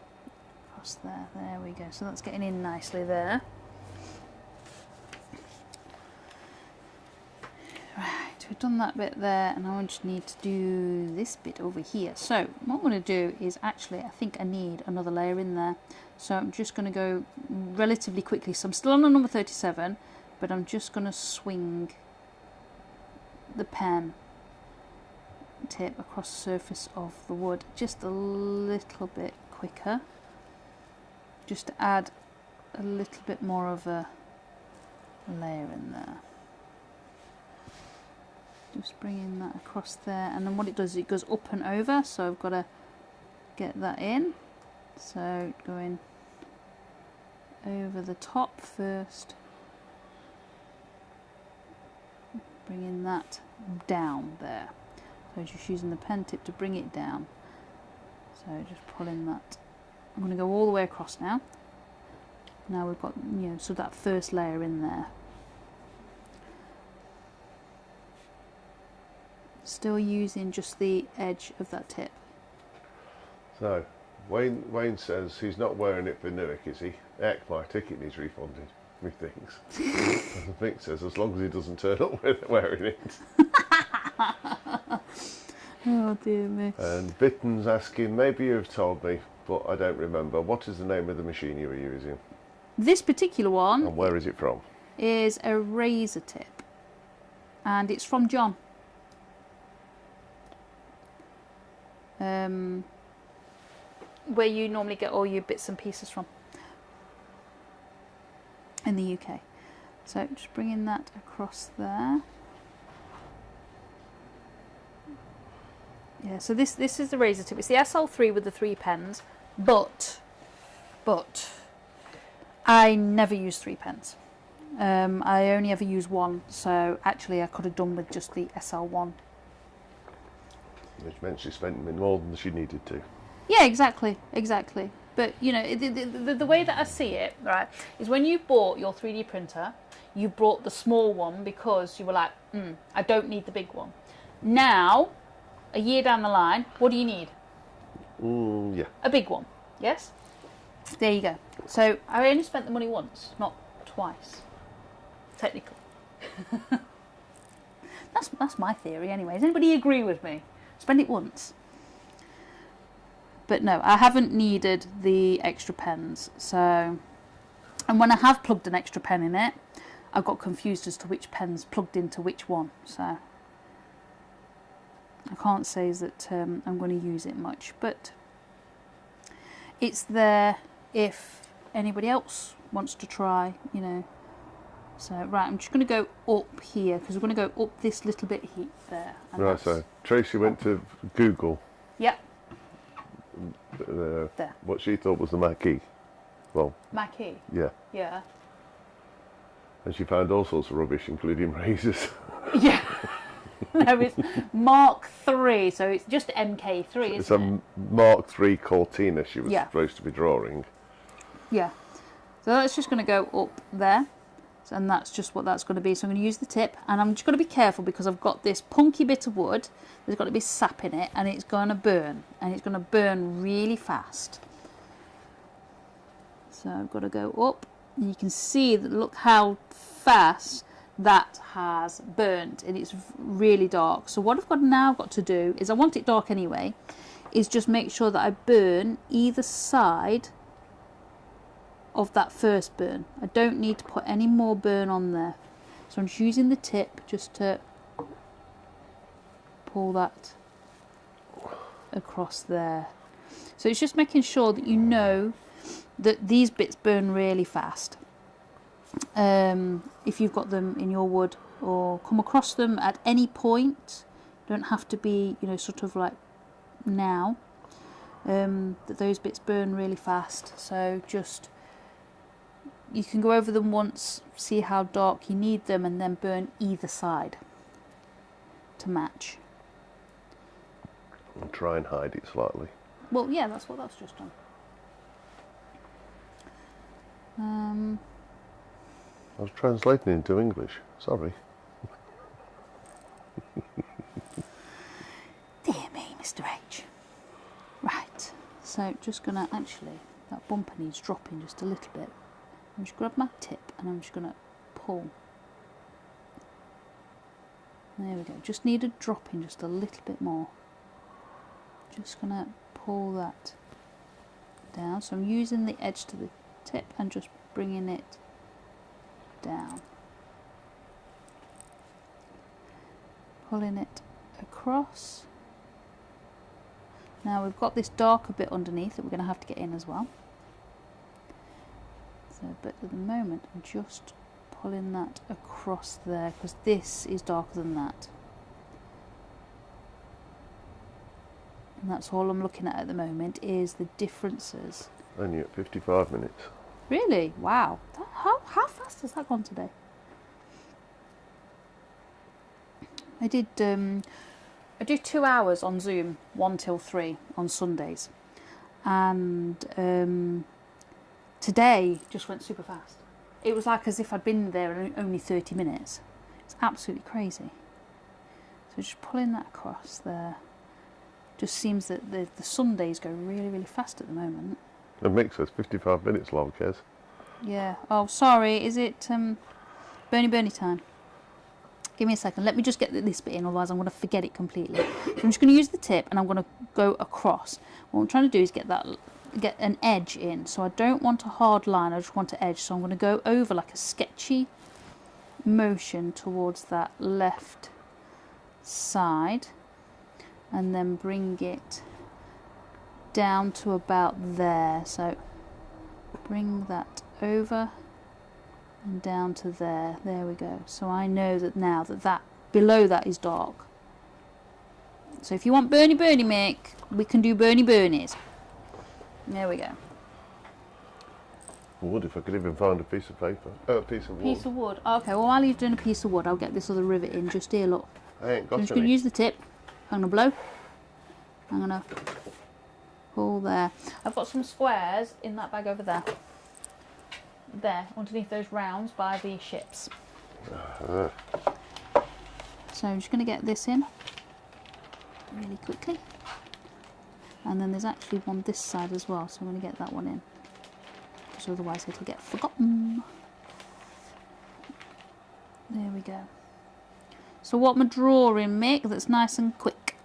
across there. There we go. So that's getting in nicely there. Right, we've done that bit there, and I just need to do this bit over here. So what I'm going to do is actually, I think I need another layer in there. So I'm just going to go relatively quickly. So I'm still on the number 37, but I'm just going to swing the pen tip across the surface of the wood just a little bit quicker, just to add a little bit more of a layer in there. Just bringing that across there, and then what it does is it goes up and over, so I've got to get that in. So going over the top first, bringing that down there. So just using the pen tip to bring it down. So just pulling that. I'm going to go all the way across now. Now we've got, you know, so that first layer in there. Still using just the edge of that tip. So Wayne says he's not wearing it for Newark, is he? Heck, my ticket needs refunded, methinks. And Vic says as long as he doesn't turn up wearing it. Oh dear me. And Bitten's asking, maybe you've told me, but I don't remember. What is the name of the machine you were using? This particular one And where is it from? is a razor tip. And it's from John. Where you normally get all your bits and pieces from in the UK. So just bringing that across there. Yeah, so this is the razor tip. It's the SL3 with the 3 pens, but I never use 3 pens. I only ever use 1, so actually I could have done with just the SL1. Which meant she spent more than she needed to. Yeah, exactly. But you know, the way that I see it, right, is when you bought your 3D printer, you bought the small one because you were like, I don't need the big one. Now, a year down the line, what do you need? Yeah. A big one. Yes. There you go. So I only spent the money once, not twice, technically. That's my theory, anyway. Does anybody agree with me? Spend it once. But no, I haven't needed the extra pens. So, and when I have plugged an extra pen in it, I got confused as to which pen's plugged into which one. So I can't say that I'm going to use it much, but it's there if anybody else wants to try, you know. So right, I'm just going to go up here because we're going to go up this little bit there. Right, so Tracy went to Google. Yep. There. There. What she thought was the Mackie. Well, Mackie. yeah. Yeah. And she found all sorts of rubbish, including razors. Yeah. No, it's Mark III, so it's just MK3, isn't It's it? a Mark III Cortina she was Yeah. supposed to be drawing. Yeah. So that's just going to go up there. And that's just what that's going to be. So I'm going to use the tip, and I'm just going to be careful because I've got this punky bit of wood. There's got to be sap in it, and it's going to burn, and it's going to burn really fast. So I've got to go up, and you can see that, look how fast that has burnt, and it's really dark. So what I've got to do is, I want it dark anyway, is just make sure that I burn either side of that first burn. I don't need to put any more burn on there. So I'm just using the tip just to pull that across there. So it's just making sure that you know that these bits burn really fast. If you've got them in your wood or come across them at any point, don't have to be, you know, sort of like now, that those bits burn really fast. So just, you can go over them once, see how dark you need them, and then burn either side to match. And try and hide it slightly. Well, yeah, that's what that's just done. I was translating into English. Sorry. Dear me, Mr. H. Right, so just gonna actually, that bumper needs dropping just a little bit. I'm just grab my tip and I'm just gonna pull. There we go. Just need a dropping just a little bit more. Just gonna pull that down. So I'm using the edge to the tip and just bringing it down. Pulling it across. Now we've got this darker bit underneath that we're going to have to get in as well. So, but at the moment I'm just pulling that across there because this is darker than that. And that's all I'm looking at the moment is the differences. Only at 55 minutes. Really? Wow. How fast has that gone today? I do 2 hours on Zoom, 1 till 3 on Sundays. And today just went super fast. It was like as if I'd been there only 30 minutes. It's absolutely crazy. So just pulling that across there. Just seems that the Sundays go really, really fast at the moment. The mix says 55 minutes long, Kez. Yeah. Oh, sorry. Is it Bernie time? Give me a second. Let me just get this bit in, otherwise I'm going to forget it completely. So I'm just going to use the tip and I'm going to go across. What I'm trying to do is get an edge in. So I don't want a hard line, I just want an edge. So I'm going to go over like a sketchy motion towards that left side and then bring it down to about there. So bring that over and down to there. There we go. So I know that now that below that is dark. So if you want Bernie make, we can do Bernies. There we go. I would if I could even find a piece of paper. A piece of wood. Piece of wood. Okay, well while he's doing a piece of wood, I'll get this other rivet in. Just here, look. I ain't got I'm just going to use the tip. I'm going to blow. I'm going to pull there. I've got some squares in that bag over there. There, underneath those rounds by the ships. So I'm just going to get this in really quickly. And then there's actually one this side as well, so I'm going to get that one in. Because otherwise it'll get forgotten. There we go. So what I'm drawing, Mick, that's nice and quick.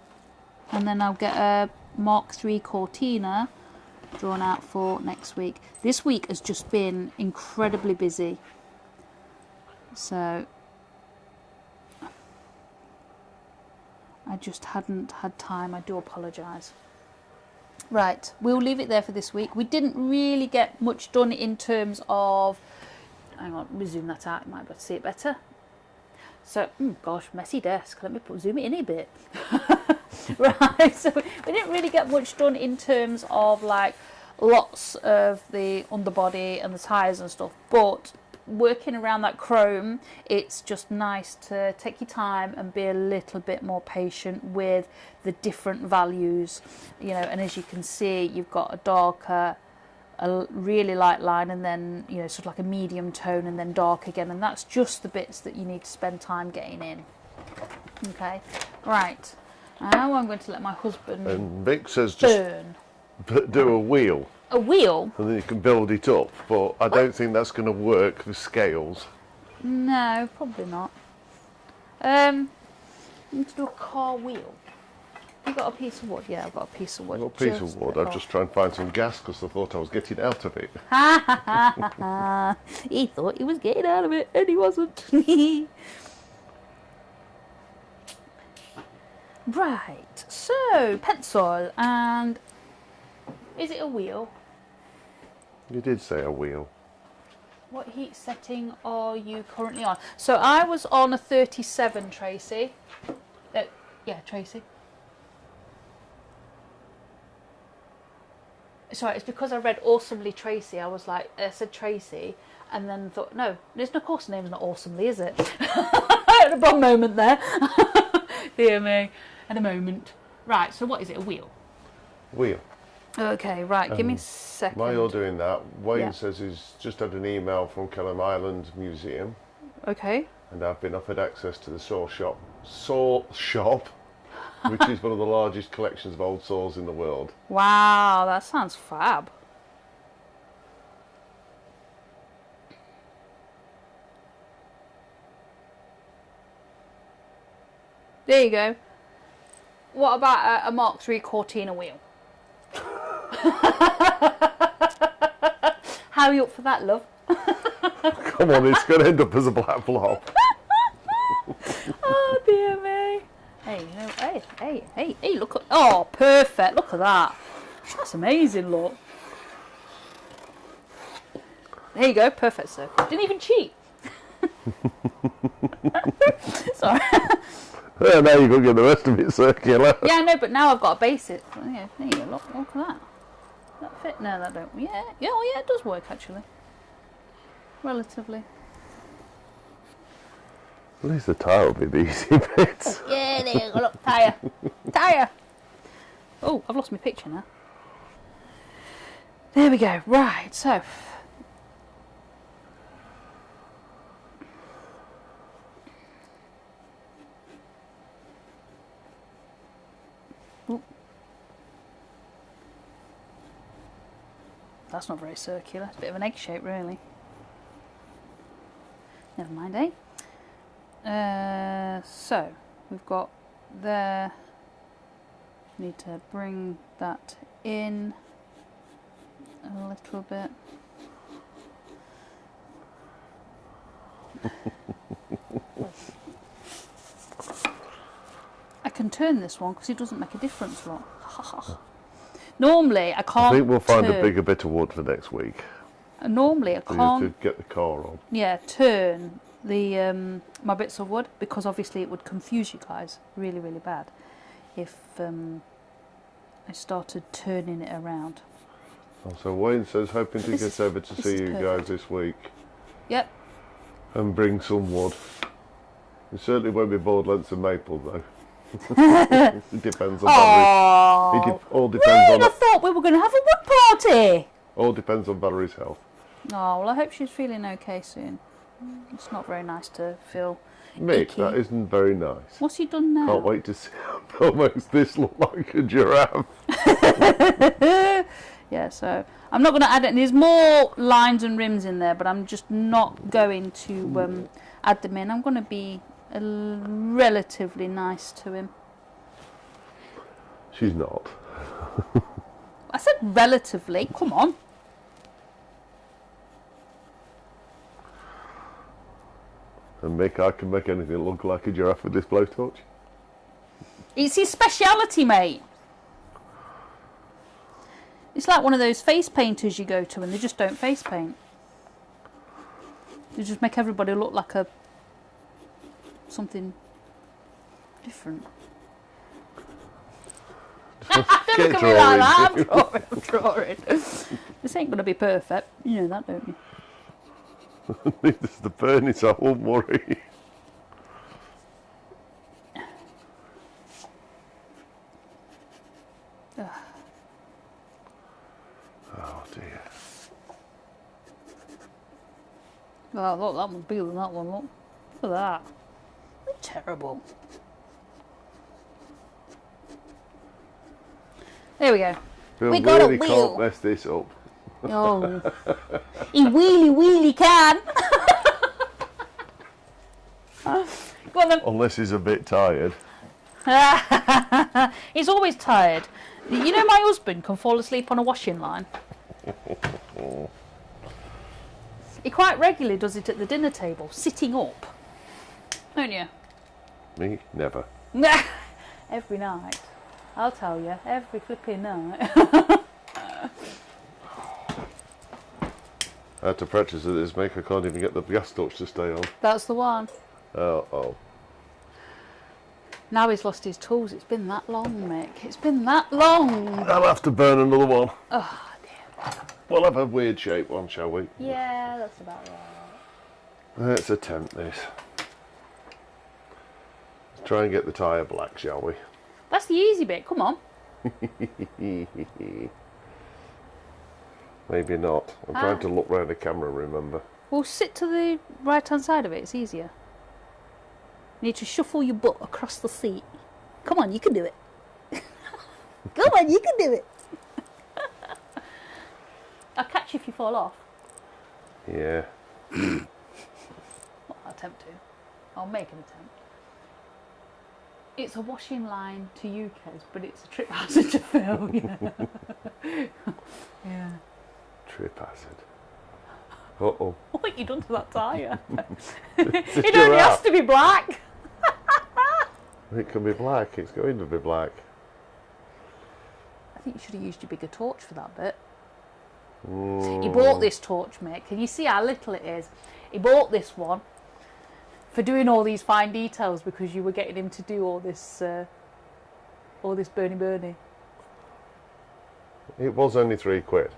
And then I'll get a Mark III Cortina drawn out for next week. This week has just been incredibly busy. So I just hadn't had time. I do apologise. Right, we'll leave it there for this week. We didn't really get much done in terms of... Hang on, let me zoom that out. You might be able to see it better. So, gosh, messy desk. Let me zoom it in a bit. Right, so we didn't really get much done in terms of like lots of the underbody and the tyres and stuff, but working around that chrome, it's just nice to take your time and be a little bit more patient with the different values, you know. And as you can see, you've got a darker, a really light line, and then, you know, sort of like a medium tone and then dark again, and that's just the bits that you need to spend time getting in. Okay, right. Now I'm going to let my husband And Vic says burn. just do a wheel. A wheel? And then you can build it up, but I don't think that's going to work with scales. No, probably not. I'm going to do a car wheel. You got a piece of wood? Yeah, I've got a piece of wood. I've got a piece of wood. I'm just trying to find some gas because I thought I was getting out of it. Ha ha ha ha! He thought he was getting out of it, and he wasn't. Right, so pencil, and is it a wheel? You did say a wheel. What heat setting are you currently on? So I was on a 37, Tracy. Yeah, Tracy. Sorry, it's because I read Awesomely Tracy. I was like, I said Tracy, and then thought, no, there's no course name's not Awesomely, is it? I had a bomb moment there. Dear me, at a moment. Right, so what is it? A wheel? Wheel. Okay, right, give me a second. While you're doing that, Wayne Yeah. says he's just had an email from Kelham Island Museum, Okay. and I've been offered access to the saw shop, which is one of the largest collections of old saws in the world. Wow, that sounds fab. There you go. What about a Mark III Cortina wheel? How are you up for that, love? Come on, it's going to end up as a black blob. Oh dear me. Hey, no, hey, look at, oh, perfect, look at that. That's amazing, look. There you go, perfect circle. Didn't even cheat. Sorry. Now you've got to get the rest of it circular. Yeah, I know, but now I've got a basic. Well, yeah, there you go. Look at that. That fit? No, that don't. Yeah, yeah, oh yeah, it does work actually. Relatively. At least the tyre will be the easy bits. Yeah, there you go. Look, tyre. Tyre. Oh, I've lost my picture now. There we go. Right, so. Ooh. That's not very circular. It's a bit of an egg shape, really. Never mind, eh? So, we've got there. Need to bring that in a little bit. I can turn this one because it doesn't make a difference, look. Normally I can't. I think we'll find a bigger bit of wood for next week. Normally I can't. To get the car on. Yeah, turn the my bits of wood because obviously it would confuse you guys really, really bad if I started turning it around. Oh, so Wayne says hoping to get over to see you guys this week. Yep. And bring some wood. It certainly won't be board lengths of maple though. It depends on Valerie's. It all depends on. I thought we were going to have a wood party. All depends on Valerie's health. Oh well, I hope she's feeling okay soon. It's not very nice to feel. Mick, icky. that isn't very nice. What's he done now? Can't wait to see what makes this look like a giraffe. Yeah, so I'm not going to add it. There's more lines and rims in there, but I'm just not going to add them in. I'm going to be relatively nice to him. She's not. I said relatively. Come on. And Mick, I can make anything look like a giraffe with this blowtorch. It's his speciality, mate. It's like one of those face painters you go to and they just don't face paint. They just make everybody look like something different. Don't look at me like that. I'm drawing. This ain't going to be perfect. You know that, don't you? Neither's the burn, so I won't worry. Oh dear. Oh, look, that one's bigger than that one, look. Look at that. They're terrible. There we go. We got really a wheel. Can't mess this up. Oh. He really can. Go on then. Unless he's a bit tired. He's always tired. You know my husband can fall asleep on a washing line. He quite regularly does it at the dinner table, sitting up. Don't you? Me? Never. Every night. I'll tell you, every flipping night. I had to practice at this, Mick. I can't even get the gas torch to stay on. That's the one. Oh. Now he's lost his tools. It's been that long, Mick. It's been that long. I'll have to burn another one. Oh, dear. We'll have a weird shaped one, shall we? Yeah, that's about right. Let's attempt this. Let's try and get the tyre black, shall we? That's the easy bit. Come on. Maybe not. I'm trying to look round the camera, remember? Well, sit to the right-hand side of it. It's easier. You need to shuffle your butt across the seat. Come on, you can do it. Come on, you can do it. I'll catch you if you fall off. Yeah. Well, I'll attempt to. I'll make an attempt. It's a washing line to you, Kez, but it's a trip hazard to Phil. Yeah. Trip hazard. Uh-oh. What you done to that tyre? It only has to be black. It can be black. It's going to be black. I think you should have used your bigger torch for that bit. He bought this torch, Mick. Can you see how little it is? He bought this one for doing all these fine details because you were getting him to do all this Bernie. It was only £3.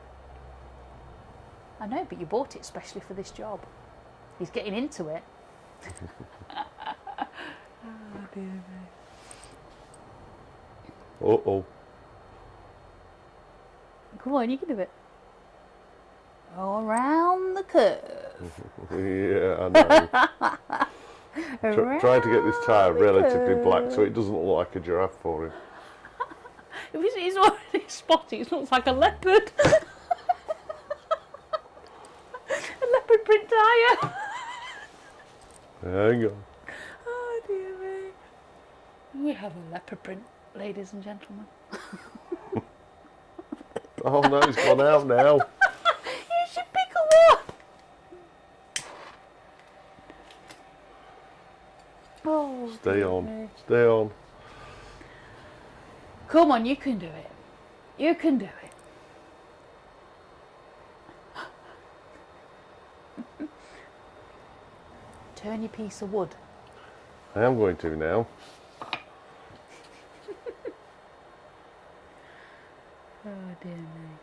I know, but you bought it especially for this job. He's getting into it. Oh dear me. Uh-oh. Come on, you can do it. Around the curve. Yeah, I know. Trying to get this tyre relatively black so it doesn't look like a giraffe for him. He's already spotty. It looks like a leopard. A leopard print tyre. Hang on. Oh dear me. We have a leopard print, ladies and gentlemen. Oh no, it's gone out now. You should pick a one. Oh, Stay dear on. me. Stay on. Come on, you can do it. You can do it. Turn your piece of wood. I am going to now. Oh dear me.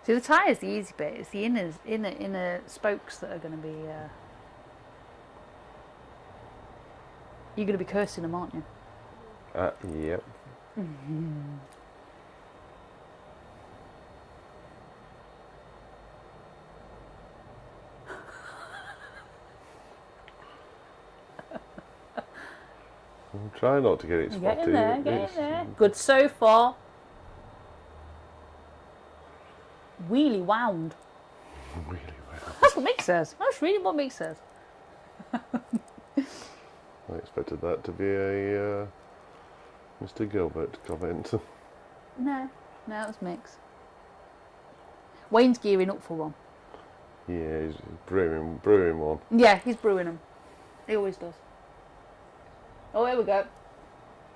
See, the tyre's the easy bit. It's the inner spokes that are going to be. You're going to be cursing them, aren't you? Yep. I'm trying not to get it spotty. Get in there, get in there. Good so far. Wheelie wound. Really well. That's what Mick says. That's really what Mick says. I expected that to be a Mr. Gilbert comment. No, it was Mick's. Wayne's gearing up for one. Yeah, he's brewing one. Yeah, he's brewing them. He always does. Oh, here we go.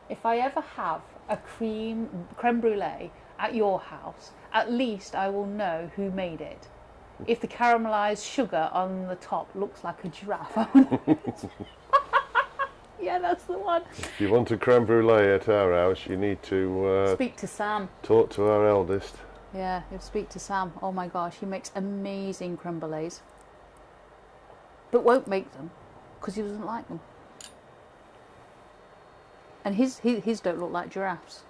If I ever have a creme brulee at your house, at least I will know who made it. If the caramelised sugar on the top looks like a giraffe, I will know it's... Yeah, that's the one. If you want a creme brulee at our house, you need to speak to Sam. Talk to our eldest. Yeah, you speak to Sam. Oh my gosh, he makes amazing creme brulees. But won't make them because he doesn't like them. And his don't look like giraffes.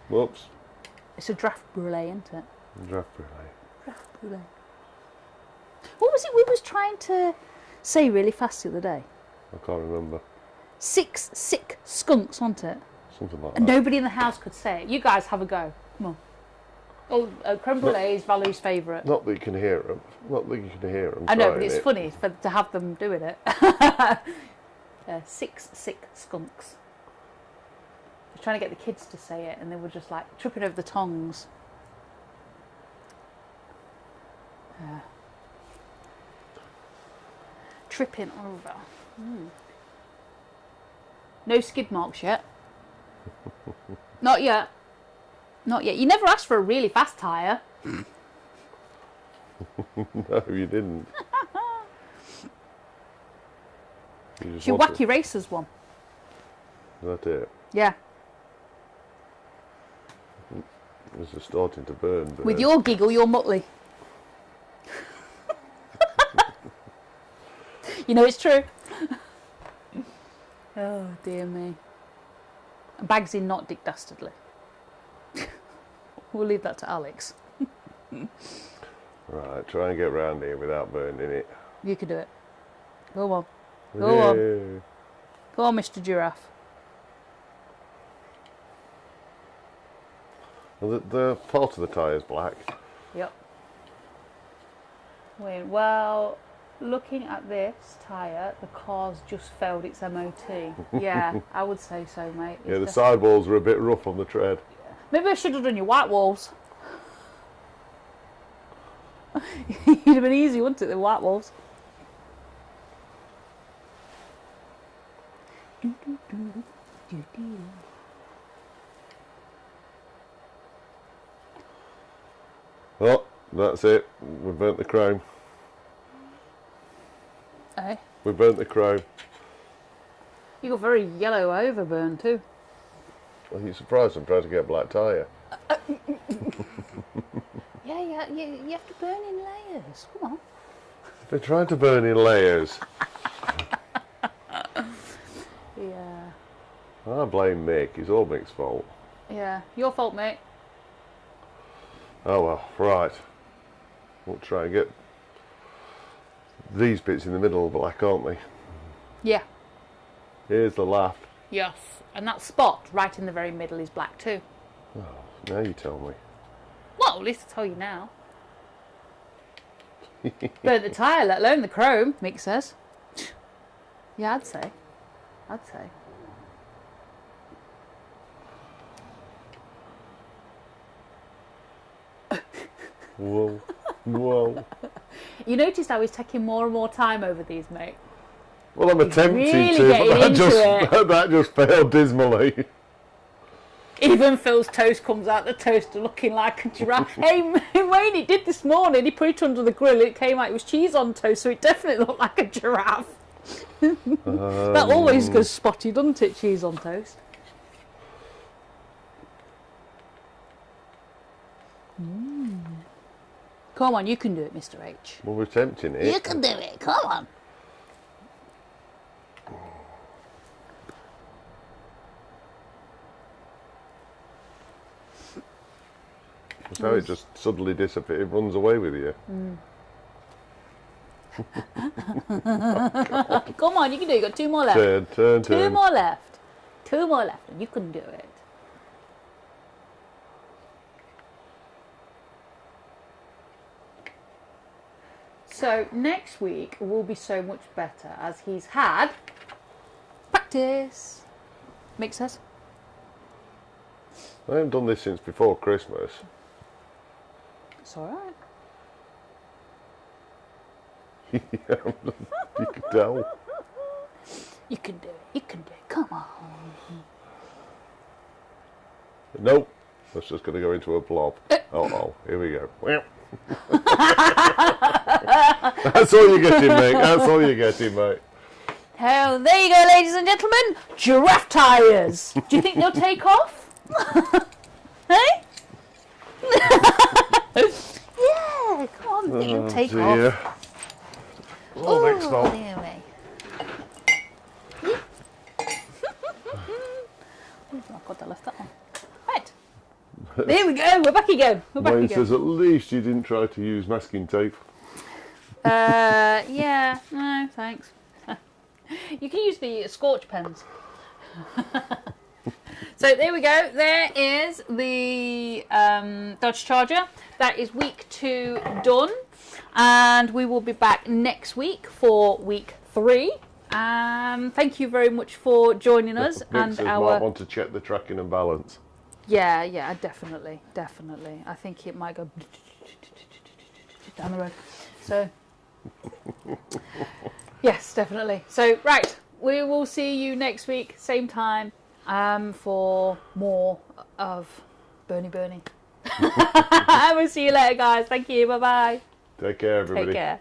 Whoops. It's a draft brulee, isn't it? Draft brulee. Draft brulee. What was it we was trying to say really fast the other day? I can't remember. 6 sick skunks, wasn't it? Something like And that. nobody in the house could say it. You guys have a go. Come on. Oh, creme brulee is Valu's favourite. Not that you can hear them. Not that you can hear them. I know, but it's funny to have them doing it. 6 sick skunks. I was trying to get the kids to say it, and they were just like tripping over the tongues. Tripping over. No skid marks yet. Not yet. Not yet. You never asked for a really fast tyre. No, you didn't. It's your wacky racers one. Is that it? Yeah. This is starting to burn. With your giggle, you're Muttley. You know it's true. Oh dear me. Bags in, not Dick Dastardly. We'll leave that to Alex. Right, try and get round here without burning it. You can do it. Go on. Go on. Go on, Mr. Giraffe. Well, the part of the tyre is black. Yep. Wait, well, looking at this tyre, the car's just failed its MOT. Yeah, I would say so, mate. Yeah, the sidewalls are a bit rough on the tread. Maybe I should have done your white walls. It'd have been easy, wouldn't it, the white walls? Oh, That's it. We burnt the chrome. Eh? We burnt the chrome. You got very yellow overburn too. Are you surprised I'm trying to get a black tyre? Yeah, you have to burn in layers. Come on. They're trying to burn in layers. Yeah. I blame Mick. It's all Mick's fault. Yeah. Your fault, mate. Oh well, right. We'll try and get these bits in the middle black, aren't they? Yeah. Here's the laugh. Yes. And that spot right in the very middle is black too. Oh, now you tell me. Well, at least I'll tell you now. Burnt the tyre, let alone the chrome, Mick says. Yeah, I'd say. Whoa. Whoa. You noticed how he's taking more and more time over these, mate? Well, I'm attempting really to, getting but into that just failed dismally. Even Phil's toast comes out the toaster looking like a giraffe. Hey, Wayne, it did this morning. He put it under the grill. It came out, it was cheese on toast, so it definitely looked like a giraffe. That always goes spotty, doesn't it, cheese on toast? Come on, you can do it, Mr. H. Well, we're attempting it. You can do it, come on. So it just suddenly disappears, it runs away with you. Come on, you can do it. You've got two more left. Turn. Two more left. Two more left, and you can do it. So next week will be so much better as he's had practice. Makes sense? I haven't done this since before Christmas. It's alright. Yeah, you can tell. You can do it. You can do it. Come on. Nope. That's just going to go into a blob. Oh, here we go. That's all you're getting, mate. That's all you're getting, mate. Oh, there you go, ladies and gentlemen. Giraffe tyres. Do you think they'll take off? Hey? Yeah, come on. I think they'll take off. Oh, next stop. Dear me. I've got to lift that one. Right. There we go. We're back again. Wayne says at least you didn't try to use masking tape. Yeah. No, thanks. You can use the scorch pens. So there we go. There is the Dodge Charger. That is week 2 done. And we will be back next week for week 3. Thank you very much for joining us. Mick says might want to check the tracking and balance. Yeah, definitely. I think it might go down the road. So, yes, definitely. So, right, we will see you next week, same time, for more of Bernie. We'll see you later, guys. Thank you. Bye-bye. Take care, everybody. Take care.